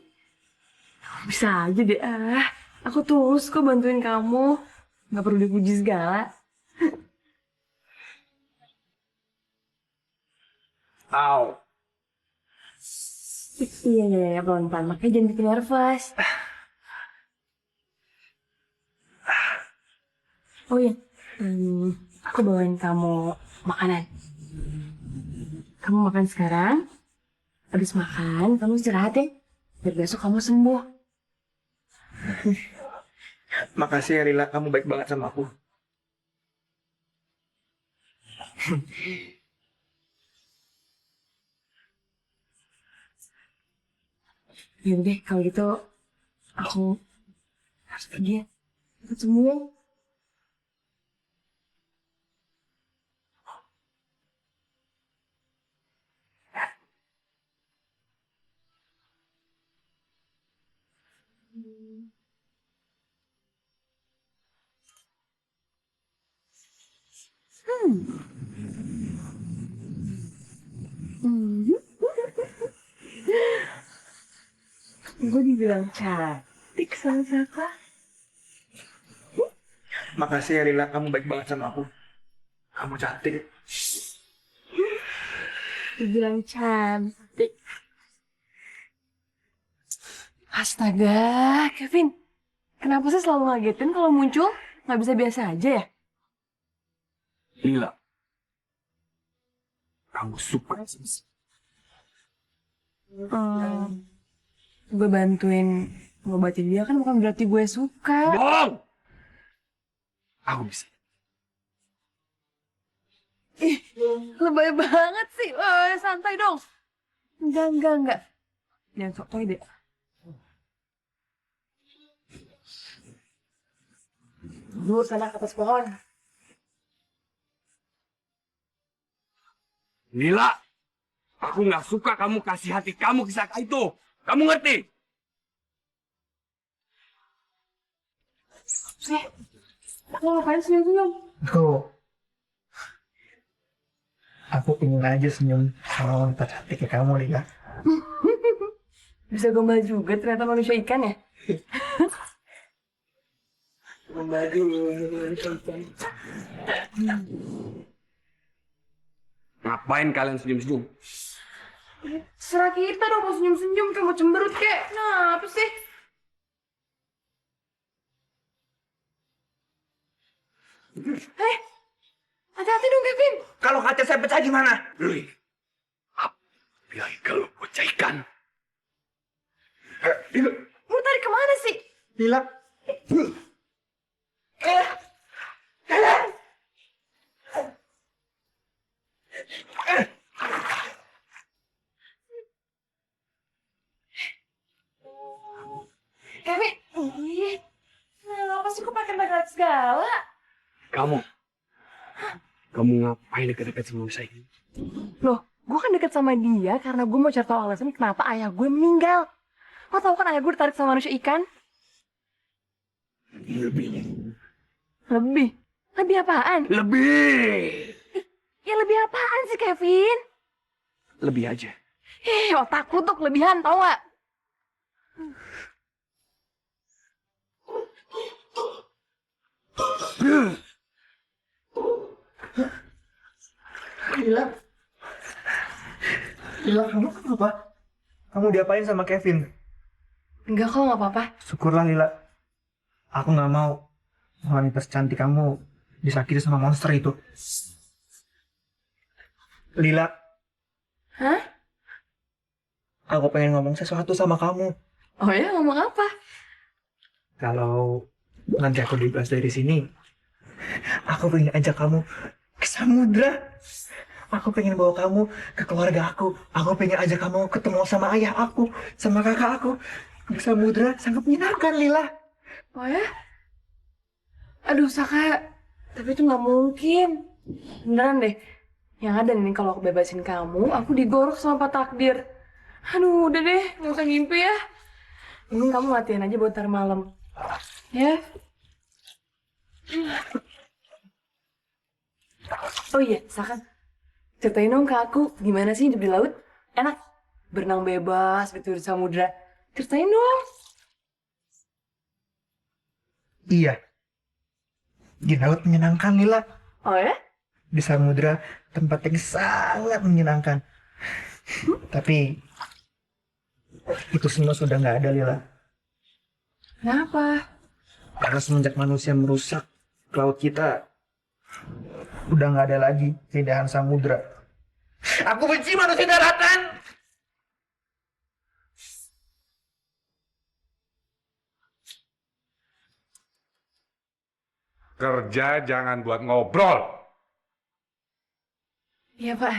Bisa aja deh. Aku tulus kok bantuin kamu. Nggak perlu dipuji segala. Au. Iya, pelan-pelan. Makanya jangan bikin nervous. Oh iya, aku bawain kamu makanan. Kamu makan sekarang. Habis makan, kamu istirahat ya. Biar besok kamu sembuh. Makasih ya, Lila. Kamu baik banget sama aku. Ya udah, kalau gitu aku harus pergi ya. Cepet sembuh ya. Gue dibilang cantik sama siapa? Makasih ya, Lila. Kamu baik banget sama aku. Kamu cantik. Dibilang cantik. Astaga, Kevin. Kenapa sih selalu ngagetin kalau muncul? Nggak bisa biasa aja ya? Lila, kamu suka Gue bantuin ngobatin dia kan bukan berarti gue suka. bohong. Aku bisa. Ih, lebay banget sih. Santai dong. Enggak. Jangan sok toy deh. Dulu sana ke atas pohon. Lila, aku nggak suka kamu kasih hati kamu ke Saka itu. Kamu ngerti? Lo ngapain senyum-senyum? Tuh. Aku pengen aja senyum sama wanita cantik kayak kamu, Lila. Bisa gombal juga ternyata manusia ikan ya? Gombal juga. Ngapain kalian senyum-senyum? Serah kita dong mau senyum-senyum kayak mau cemberut kayak. Nah, apa sih? Hati-hati dong Kevin. Kalau kaca saya pecah gimana? Lui, bilang kalau bocah ikan. Mau tarik kemana sih? Lila. Kevin, ih, kenapa sih kok pakai nekat segala? Kamu ngapain deket-deket sama saya? Loh, gue kan deket sama dia karena gue mau cari tahu alasan kenapa ayah gue meninggal. Lo tau kan ayah gue ditarik sama manusia ikan? Lebih. Lebih? Lebih apaan? Lebih. Ya lebih apaan sih, Kevin? Lebih aja. Otakku tuh kelebihan, tau gak? Lila, kamu kenapa? Kamu diapain sama Kevin? Enggak kok, gak apa-apa. Syukurlah Lila. Aku nggak mau wanita secantik kamu disakiti sama monster itu. Lila. Hah? Aku pengen ngomong sesuatu sama kamu. Oh ya, ngomong apa? Kalau nanti aku dibebas dari sini, aku pengen ajak kamu ke samudra. Aku pengen bawa kamu ke keluarga aku. Aku pengen ajak kamu ketemu sama ayah aku, sama kakak aku. Ke samudra sangat menyenangkan, Lila. Oh ya? Aduh, Saka. Tapi itu nggak mungkin. Beneran deh. Yang ada nih, kalau aku bebasin kamu, aku digorok sama Pak Takdir. Aduh, udah deh. Nggak usah ngimpi ya. Mending kamu latihan aja buat ntar malam. Ya? Oh iya, Saka. Ceritain dong ke aku, gimana sih hidup di laut? Enak? Berenang bebas, gitu di samudra. Ceritain dong. Iya. Di laut menyenangkan, Lila. Oh ya? Di samudra tempat yang sangat menyenangkan. Tapi itu semua sudah nggak ada, Lila. Kenapa? Karena semenjak manusia merusak laut kita, udah nggak ada lagi keindahan samudra. Aku benci manusia daratan. Kerja jangan buat ngobrol. Iya, Pak.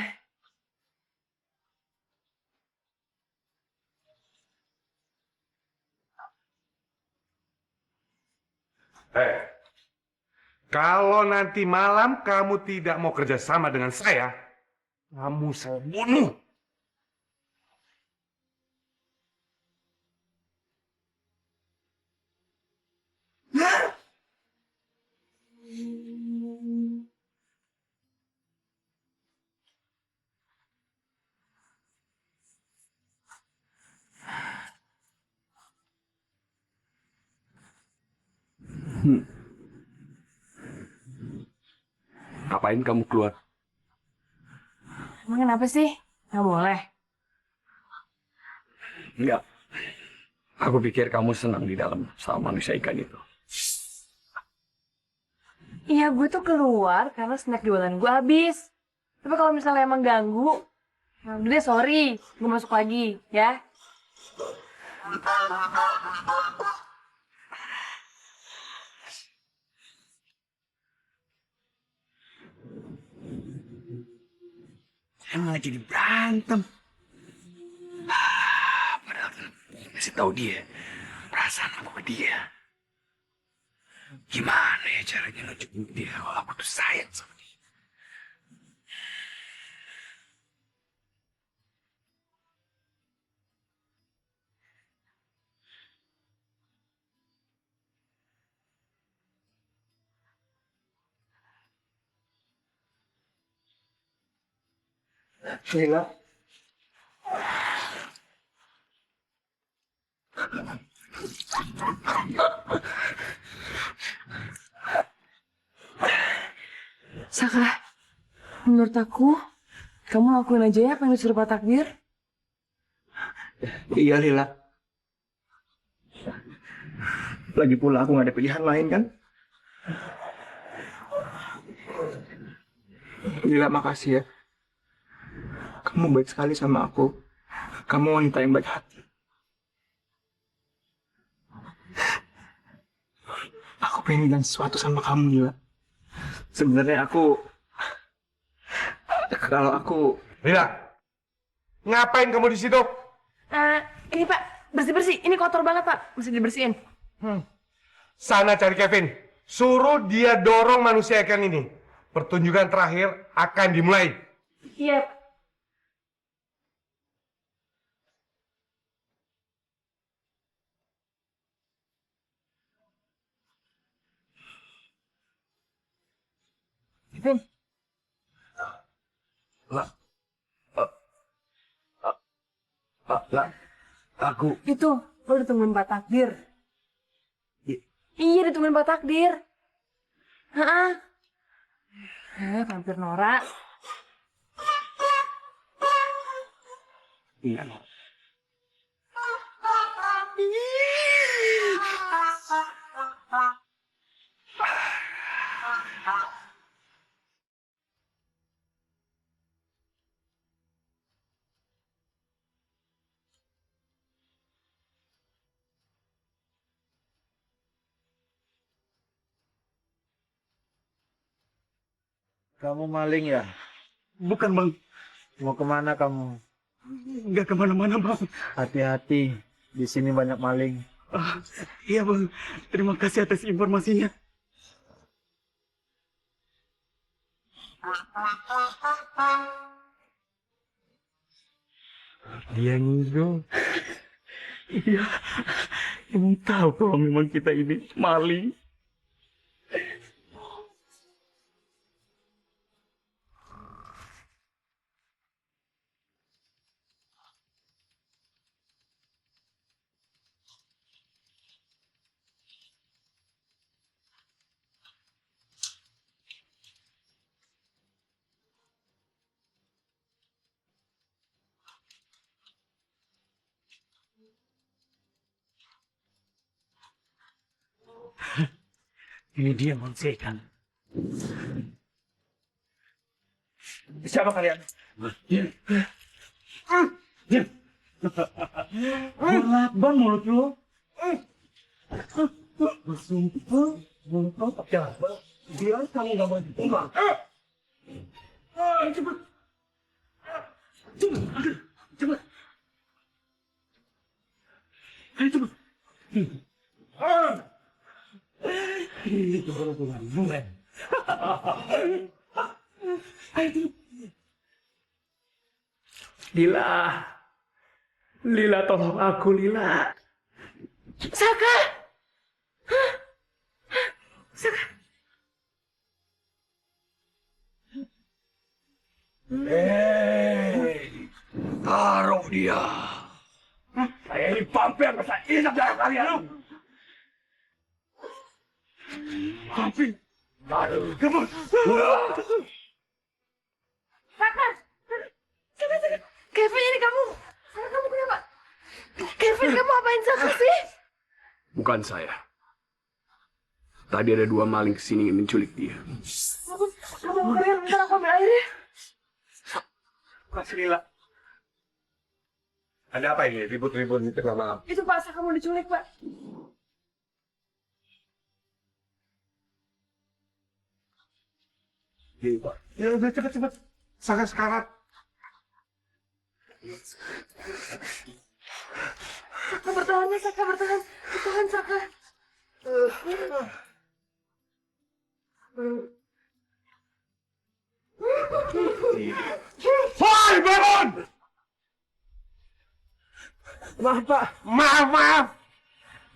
Kalau nanti malam kamu tidak mau kerja sama dengan saya, kamu saya bunuh. Ngapain kamu keluar? Emang kenapa sih? Nggak boleh. Enggak. Aku pikir kamu senang di dalam sama manusia ikan itu. Iya, gue tuh keluar karena snack jualan gue habis. Tapi kalau misalnya emang ganggu, ya udah deh, sorry. Gue masuk lagi, ya. Saya malah jadi berantem. Padahal kan ngasih tahu dia perasaan aku ke dia. Gimana ya caranya nunjukin dia kalau aku tuh sayang sama dia? Lila. Saka, menurut aku, kamu lakuin aja ya apa yang disuruh Pak Takdir. Iya, Lila. Lagi pula aku nggak ada pilihan lain kan? Lila, makasih ya. Kamu baik sekali sama aku. Kamu wanita yang baik hati. Aku pengen bilang sesuatu sama kamu, Lila. Sebenarnya Kalau aku... Lila, ngapain kamu di situ? Ini Pak, bersih-bersih. Ini kotor banget Pak, mesti dibersihin. Sana cari Kevin. Suruh dia dorong manusia ikan ini. Pertunjukan terakhir akan dimulai. Iya. Kevin, Lah, lah, aku itu lo ditungguin Pak Takdir. Iya, ditungguin Pak Takdir. Heeh. Vampir Nora. Iya, no. Kamu maling ya? Bukan, Bang. Mau kemana kamu? Nggak kemana-mana, Bang. Hati-hati, di sini banyak maling. Iya, Bang. Terima kasih atas informasinya. dia ngidul. Iya. Emang tahu kalau memang kita ini maling. Ini dia manusia ikan. Siapa kalian? Lakban mulut lu. Bersumpah, mulut lu tak jalan. Bilang kamu nggak mau ditunggang. Cepat. Cepat. Ayo cepat. Itu baru Tuhan. Mulai. Lila. Lila, tolong aku, Lila. Saka! Saka! Taruh dia. Saya ini vampir, masa isap darah kalian. Vampir. Aduh, kebun. Saka! Saka! Kevin, ini kamu! Saka, kamu kenapa? Kevin, kamu apain Saka sih? Bukan saya. Tadi ada 2 maling kesini ingin menculik dia. Kamu kalian, bentar aku ambil air ya. Kasih Lila. Ada apa ini? Ribut-ribut di tengah malam. Itu Pak, Saka mau diculik Pak. Ya udah cepet-cepet. Saka sekarat. Saka bertahan ya, Saka bertahan. Bertahan Saka. Woi, bangun! Maaf Pak. Maaf.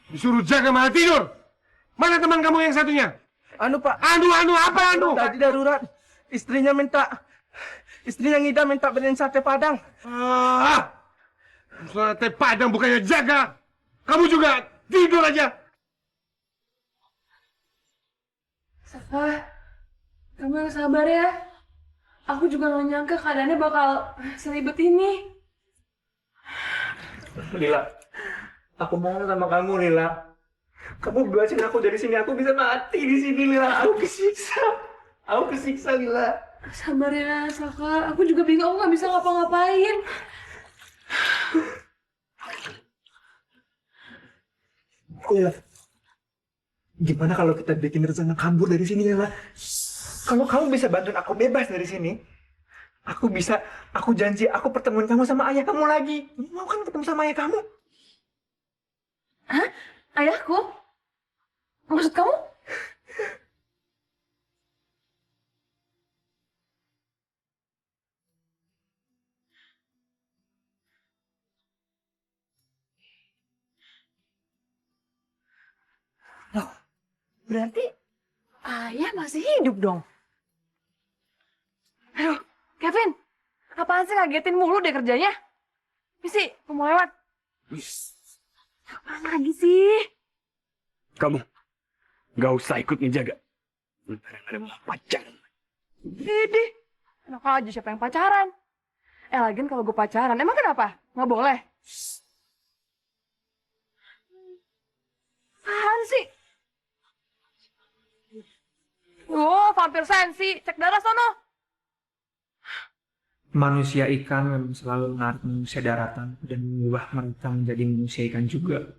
Disuruh jaga malah tidur. Mana teman kamu yang satunya? Anu Pak, Anu, apa anu? tadi darurat. Istrinya ngidam minta beliin sate Padang. Sate Padang bukannya jaga. Kamu juga tidur aja. Saka, kamu yang sabar ya. Aku juga gak nyangka keadaannya bakal seribet ini. Lila, aku mohon sama kamu Lila. Kamu bebasin aku dari sini, aku bisa mati di sini Lila. Aku kesiksa Lila. Sabar ya Saka, aku juga bingung, aku gak bisa ngapa-ngapain. Lila, gimana kalau kita bikin rencana kabur dari sini Lila? Kalau kamu bisa bantuin aku bebas dari sini, Aku janji aku pertemuin kamu sama ayah kamu lagi. Mau kan ketemu sama ayah kamu? Hah? Ayahku? Maksud kamu? Loh, berarti ayah masih hidup dong? Aduh, Kevin, apaan sih ngagetin mulu deh kerjanya? Misi, aku mau lewat. Apaan lagi sih? Kamu gak usah ikut ngejaga. Kadang-kadang mau pacaran. Idih, enak aja siapa yang pacaran. Lagian kalau gue pacaran, emang kenapa? Nggak boleh? Apaan sih? Oh, vampir sensi. Cek darah sono. Manusia ikan memang selalu menarik manusia daratan dan mengubah mereka menjadi manusia ikan juga.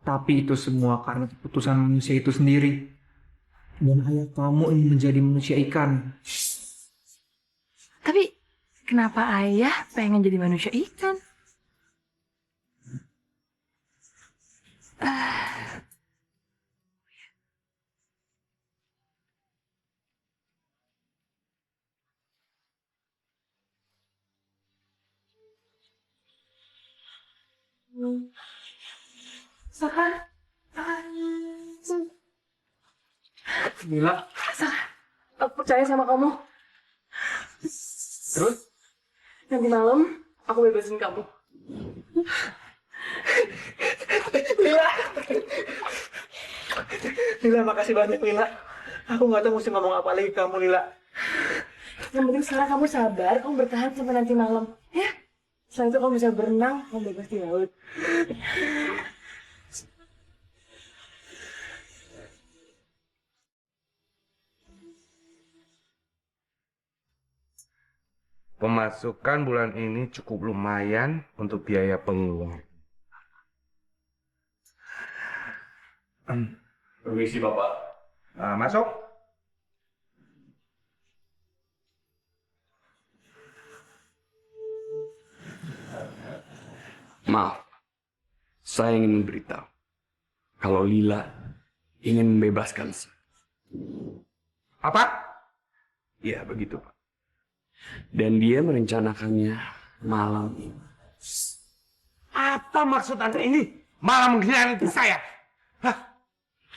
Tapi itu semua karena keputusan manusia itu sendiri. Dan ayah kamu ingin menjadi manusia ikan. Tapi, kenapa ayah pengen jadi manusia ikan? Saka, Lila, aku percaya sama kamu. terus? Nanti malam, aku bebasin kamu. Lila, makasih banyak Lila. Aku nggak tahu mesti ngomong apa lagi ke kamu Lila. Yang penting sekarang kamu sabar, kamu bertahan sampai nanti malam. Ya? Setelah itu kamu bisa berenang, kamu bebas di laut. Pemasukan bulan ini cukup lumayan untuk biaya pengeluaran. Permisi Bapak. Masuk. Maaf, saya ingin memberitahu kalau Lila ingin membebaskan saya. Apa? Ya, begitu Pak. Dan dia merencanakannya malam ini. Apa maksud Anda ini? Malah mengkhianati saya. Hah?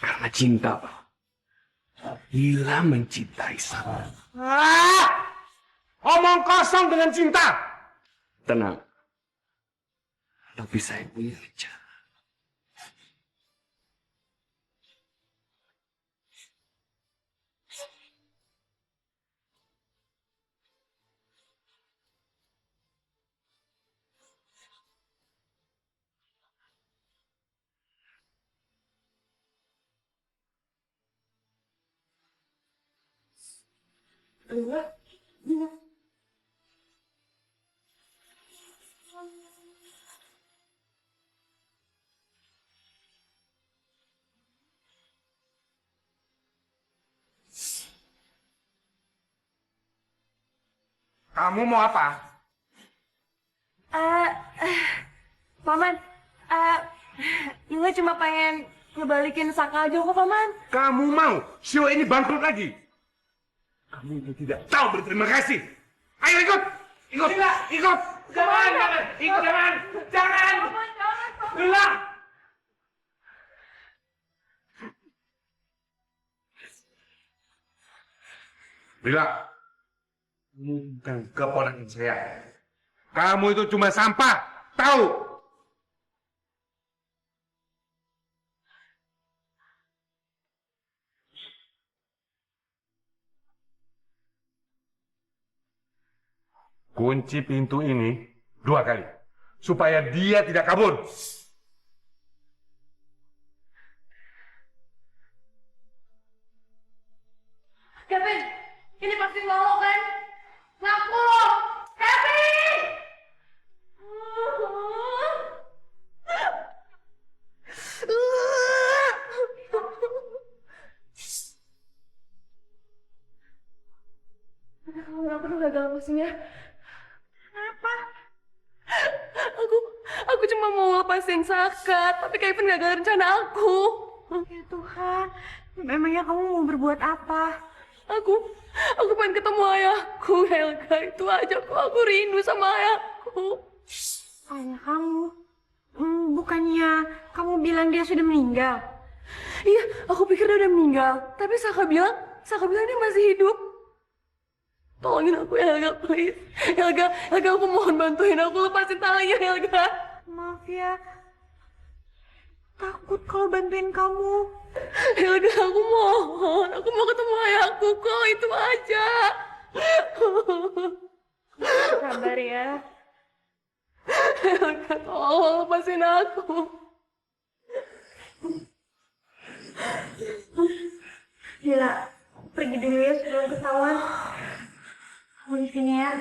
Karena cinta, Pak. Lila mencintai saya. Omong kosong dengan cinta. Tenang. Tapi saya punya rencana. Kamu mau apa? Paman, Lila cuma pengen ngebalikin Saka aja kok, Paman. Kamu mau show ini bangkrut lagi? Kamu itu tidak tahu berterima kasih. Ayo ikut, ikut, ikut. Jangan, ikut, jangan, jangan. Lila. Lila, kamu bukan keponakan saya. Kamu itu cuma sampah, tahu? Kunci pintu ini 2 kali, supaya dia tidak kabur. Kevin, ini pasti Lolo kan? Ngaku lo! Kevin! Kenapa lu gagal musimnya? cuma mau lepasin Saka, tapi Kevin gagal rencana aku. Ya Tuhan, memangnya kamu mau berbuat apa? Aku pengen ketemu ayahku, Helga. Itu aja kok, aku rindu sama ayahku. Ayah kamu? Bukannya kamu bilang dia sudah meninggal? Iya, aku pikir dia udah meninggal. Tapi Saka bilang dia masih hidup. Tolongin aku, Helga, please. Helga, aku mohon bantuin aku lepasin talinya, Helga. Maaf ya, takut kalau bantuin kamu. Helga, aku mohon. Aku mau ketemu ayahku kok, itu aja. Sabar ya. Helga, tolong lepasin aku. Lila, pergi dulu ya sebelum ketahuan. Kamu di sini ya.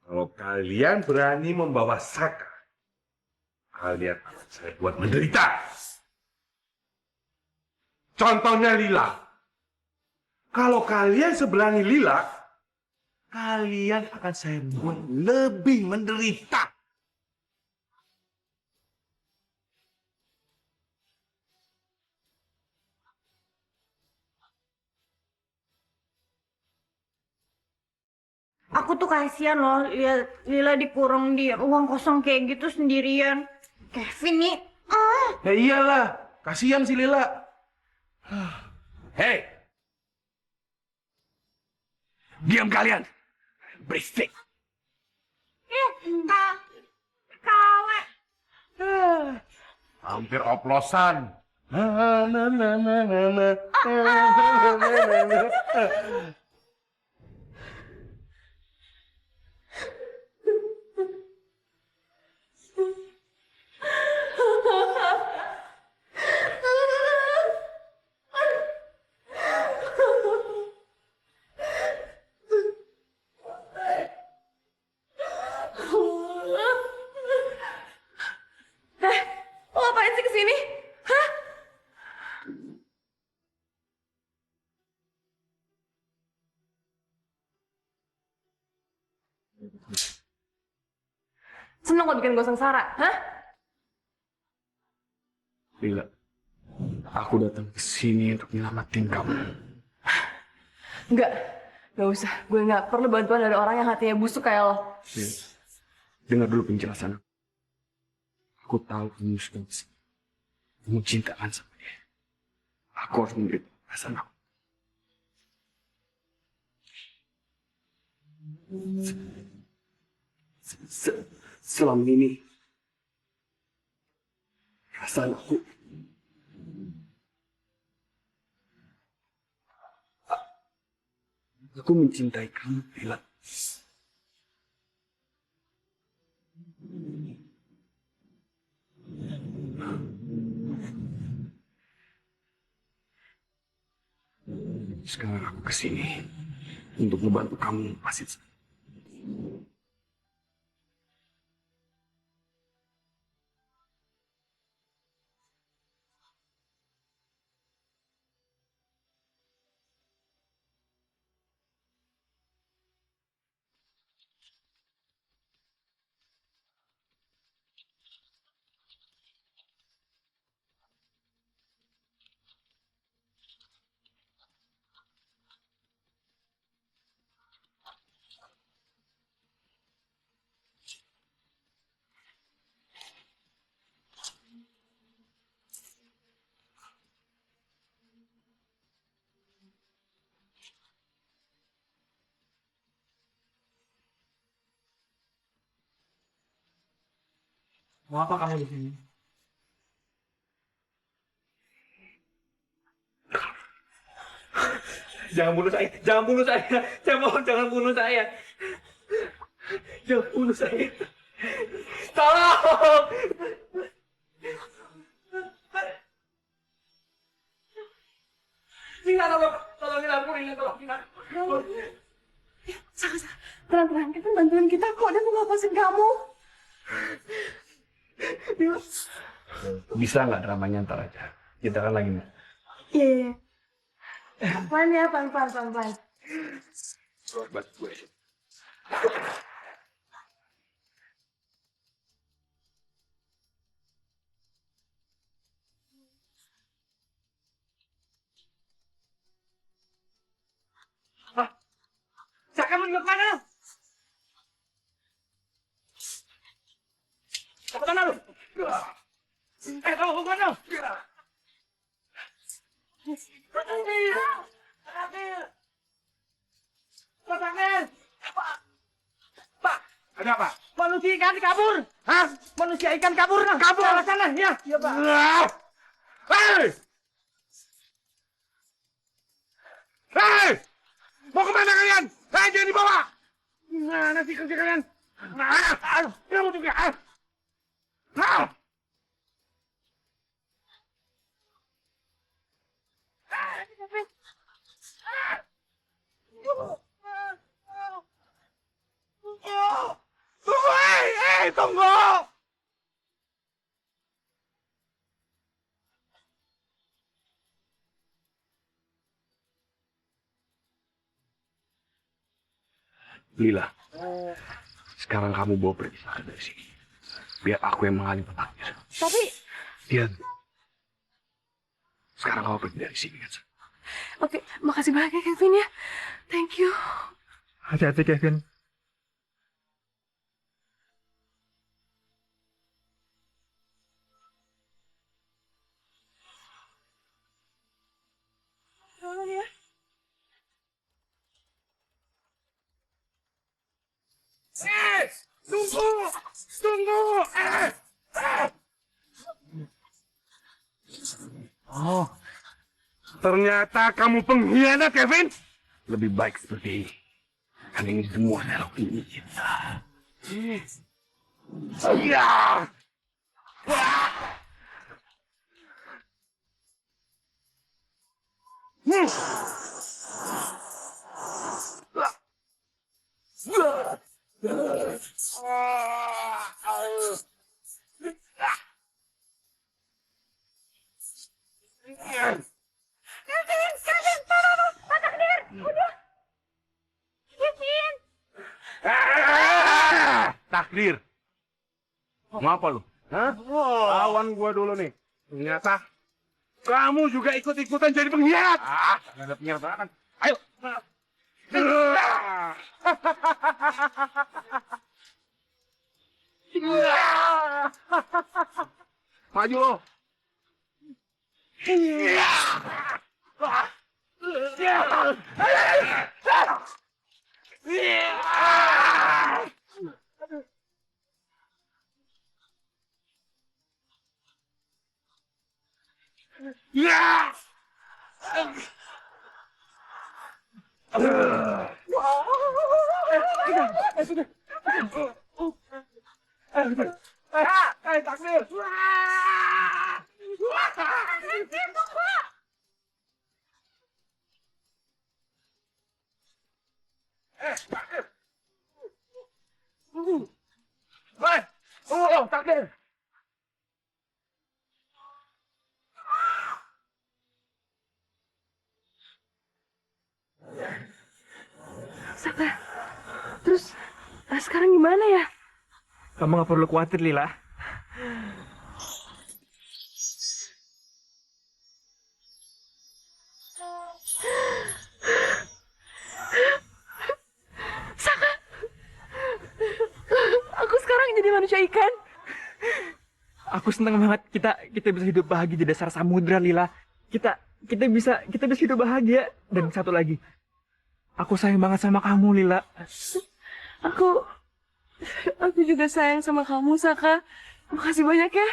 Kalau kalian berani membawa Saka, kalian akan saya buat menderita. Contohnya Lila. Kalau kalian seberani Lila, kalian akan saya buat lebih menderita. Aku tuh kasihan loh lihat Lila dikurung di ruang kosong kayak gitu sendirian. Kevin nih, Ya iyalah, kasihan si Lila. Hei! Diam kalian! Berisik! kawe. Hampir oplosan. Lo ngapain sih kesini? Hah? Seneng kok bikin gue sengsara, hah? Lila, aku datang ke sini untuk nyelamatin kamu. Nggak usah. Gue nggak perlu bantuan dari orang yang hatinya busuk kayak lo. Lila, dengar dulu penjelasan aku. Aku tahu kamu suka kesini. Kamu cintaan sama dia. Aku harus menderita perasaan aku. Selama ini, perasaan aku mencintai kamu, Lila. Sekarang aku kesini untuk membantu kamu lepasin saya. Mau apa kamu di sini? Jangan bunuh saya, jangan bunuh saya. Saya mohon jangan bunuh saya. Jangan bunuh saya. Tolong! Nina, tolongin aku, Nina, tolongin aku. Tenang. Kevin bantuin kita kok. Dia mau lepasin kamu. Bisa nggak dramanya ntar aja? Kita kan lagi mau. Iya, iya. Pelan ya, pelan. Buat gue. Saka mau ke mana? Ke mana lu? Kamu mau ke mana? Pak, Ada apa? manusia ikan kabur. Hah? Manusia ikan kabur. Kabur? Ke sana, ya. Iya, Pak. Hei! Hei! Mau kemana kalian? Hei, jangan dibawa! Gimana sih kerja kalian? Kamu juga! Tunggu, tunggu! Lila, sekarang kamu bawa pergi Saka dari sini. Biar aku yang mengalami takdir. Tapi, Dia. Sekarang kamu pergi dari sini kan? oke, makasih banyak ya Kevin ya. Thank you. Hati-hati, Kevin. Tolong ya. Tunggu! Tunggu! Oh, ternyata kamu pengkhianat, Kevin. Lebih baik seperti ini. Kan ini semua saya lakukan ini cinta. Ya! Kevin, tolong, Pak Takdir, udah. Kevin. Takdir. Mau apa lu? Hah? Lawan gua dulu nih. Ternyata kamu juga ikut-ikutan jadi pengkhianat. Nggak ada pengkhianatan. Ayo. Maju lo. Takdir. Takdir. Saka, terus sekarang gimana ya? Kamu nggak perlu khawatir, Lila. Saka, aku sekarang jadi manusia ikan. Aku senang banget kita bisa hidup bahagia di dasar samudra, Lila. Kita bisa hidup bahagia. Dan satu lagi, aku sayang banget sama kamu, Lila. Aku juga sayang sama kamu, Saka. Makasih banyak ya.